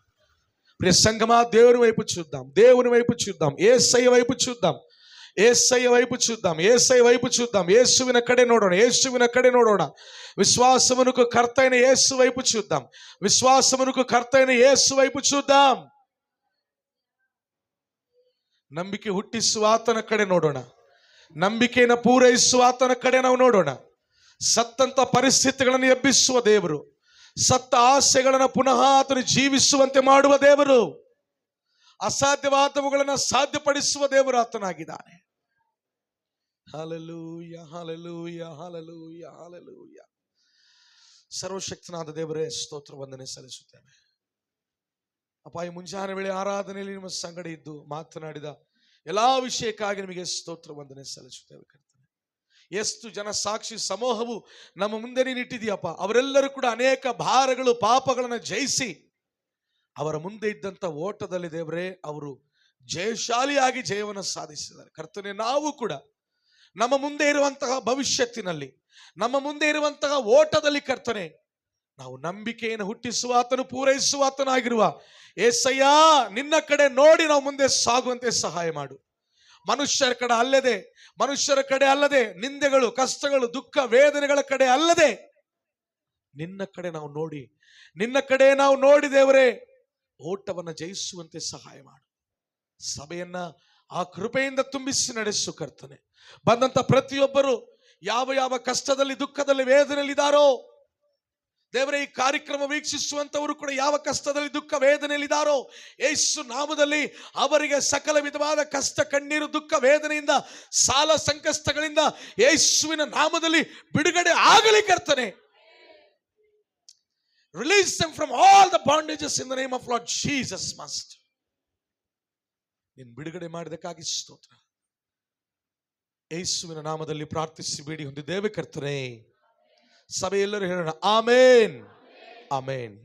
ప్రియ సంగమా, దేవుని వైపు చూద్దాం, దేవుని వైపు చూద్దాం, యేసయ్య వైపు చూద్దాం, యేసయ్య వైపు చూద్దాం, యేసయ్య వైపు చూద్దాం. యేసువిನ ಕಡೆ ನೋಡೋಣ, యేసుವಿನ ಕಡೆ ನೋಡೋಣ. విశ్వాసమునకు కర్తైన యేసు వైపు చూద్దాం, విశ్వాసమునకు కర్తైన యేసు వైపు చూద్దాం. ನಂಬಿಕೆ ಹುಟ್ಟಿಸುವ ಆತನ ಕಡೆ ನೋಡೋಣ, ನಂಬಿಕೆಯನ್ನು ಪೂರೈಸುವ ಆತನ ಕಡೆ ನಾವು ನೋಡೋಣ. ಸತ್ತಂತ ಪರಿಸ್ಥಿತಿಗಳನ್ನು ಎಬ್ಬಿಸುವ ದೇವರು, ಸತ್ತ ಆಸೆಗಳನ್ನು ಪುನಃ ಆತನು ಜೀವಿಸುವಂತೆ ಮಾಡುವ ದೇವರು, ಅಸಾಧ್ಯವಾದವುಗಳನ್ನು ಸಾಧ್ಯಪಡಿಸುವ ದೇವರು ಆತನಾಗಿದ್ದಾನೆ. Hallelujah, hallelujah, hallelujah, hallelujah. ಸರ್ವಶಕ್ತನಾದ ದೇವರೇ, ಸ್ತೋತ್ರ ವಂದನೆ ಸಲ್ಲಿಸುತ್ತೇವೆ. ಅಪ್ಪ, ಈ ಮುಂಜಾನೆ ವೇಳೆ ಆರಾಧನೆಯಲ್ಲಿ ನಿಮ್ಮ ಸಂಗಡ ಇದ್ದು ಮಾತನಾಡಿದ ಎಲ್ಲಾ ವಿಷಯಕ್ಕಾಗಿ ನಿಮಗೆ ಸ್ತೋತ್ರ ವಂದನೆ ಸಲ್ಲಿಸುತ್ತೇವೆ ಕರ್ತನೆ. ಎಷ್ಟು ಜನ ಸಾಕ್ಷಿ ಸಮೂಹವು ನಮ್ಮ ಮುಂದೆ ನೀನು ಇಟ್ಟಿದೀಯಪ್ಪ. ಅವರೆಲ್ಲರೂ ಕೂಡ ಅನೇಕ ಭಾರಗಳು, ಪಾಪಗಳನ್ನು ಜಯಿಸಿ ಅವರ ಮುಂದೆ ಇದ್ದಂಥ ಓಟದಲ್ಲಿ ದೇವರೇ ಅವರು ಜಯಶಾಲಿಯಾಗಿ ಜಯವನ್ನು ಸಾಧಿಸಿದ್ದಾರೆ ಕರ್ತನೆ. ನಾವು ಕೂಡ ನಮ್ಮ ಮುಂದೆ ಇರುವಂತಹ ಭವಿಷ್ಯತ್ತಿನಲ್ಲಿ, ನಮ್ಮ ಮುಂದೆ ಇರುವಂತಹ ಓಟದಲ್ಲಿ ಕರ್ತನೆ, ನಾವು ನಂಬಿಕೆಯನ್ನು ಹುಟ್ಟಿಸುವ ಆತನು, ಪೂರೈಸುವ ಆತನಾಗಿರುವ ಏಸಯ್ಯ, ನಿನ್ನ ಕಡೆ ನೋಡಿ ನಾವು ಮುಂದೆ ಸಾಗುವಂತೆ ಸಹಾಯ ಮಾಡು. ಮನುಷ್ಯರ ಕಡೆ ಅಲ್ಲದೆ, ನಿಂದೆಗಳು, ಕಷ್ಟಗಳು, ದುಃಖ, ವೇದನೆಗಳ ಕಡೆ ಅಲ್ಲದೆ, ನಿನ್ನ ಕಡೆ ನಾವು ನೋಡಿ ದೇವರೇ ಓಟವನ್ನು ಜಯಿಸುವಂತೆ ಸಹಾಯ ಮಾಡು. ಸಭೆಯನ್ನ ಆ ಕೃಪೆಯಿಂದ ತುಂಬಿಸಿ ನಡೆಸು ಕರ್ತನೆ. ಬಂದಂತ ಪ್ರತಿಯೊಬ್ಬರು ಯಾವ ಕಷ್ಟದಲ್ಲಿ, ದುಃಖದಲ್ಲಿ, ವೇದನೆಯಲ್ಲಿ ಇದ್ದಾರೋ ದೇವರೇ, ಈ ಕಾರ್ಯಕ್ರಮ ವೀಕ್ಷಿಸುವಂತವರು ಕೂಡ ಯಾವ ಕಷ್ಟದಲ್ಲಿ, ದುಃಖ, ವೇದನೆಯಲ್ಲಿದ್ದಾರೋ, ಯೇಸು ನಾಮದಲ್ಲಿ ಅವರಿಗೆ ಸಕಲ ವಿಧವಾದ ಕಷ್ಟ, ಕಣ್ಣೀರು, ದುಃಖ, ವೇದನೆಯಿಂದ, ಸಾಲ, ಸಂಕಷ್ಟಗಳಿಂದ ಯೇಸುವಿನ ನಾಮದಲ್ಲಿ ಬಿಡುಗಡೆ ಆಗಲಿ ಕರ್ತನೆ. Release them from all the bondages in the name of Lord Jesus Master. ನೀನು ಬಿಡುಗಡೆ ಮಾಡಿದಕ್ಕಾಗಿ ಸ್ತೋತ್ರ. ಯೇಸುವಿನ ನಾಮದಲ್ಲಿ ಪ್ರಾರ್ಥಿಸಿ ಬೇಡಿ ಹೊಂದಿದ್ದೇವೆ ಕರ್ತನೆ. ಸಭೆಯೆಲ್ಲರೂ ಹೇಳೋಣ ಆಮೇನ್, ಆಮೇನ್.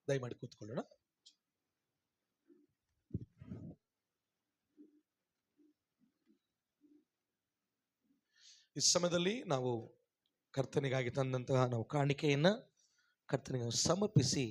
ದಯಮಾಡಿ ಕೂತ್ಕೊಳ್ಳೋಣ. ಈ ಸಮಯದಲ್ಲಿ ನಾವು ಕರ್ತನಿಗಾಗಿ ತಂದಂತಹ ಕಾಣಿಕೆಯನ್ನ ಕರ್ತನಿಗೆ ಸಮರ್ಪಿಸಿ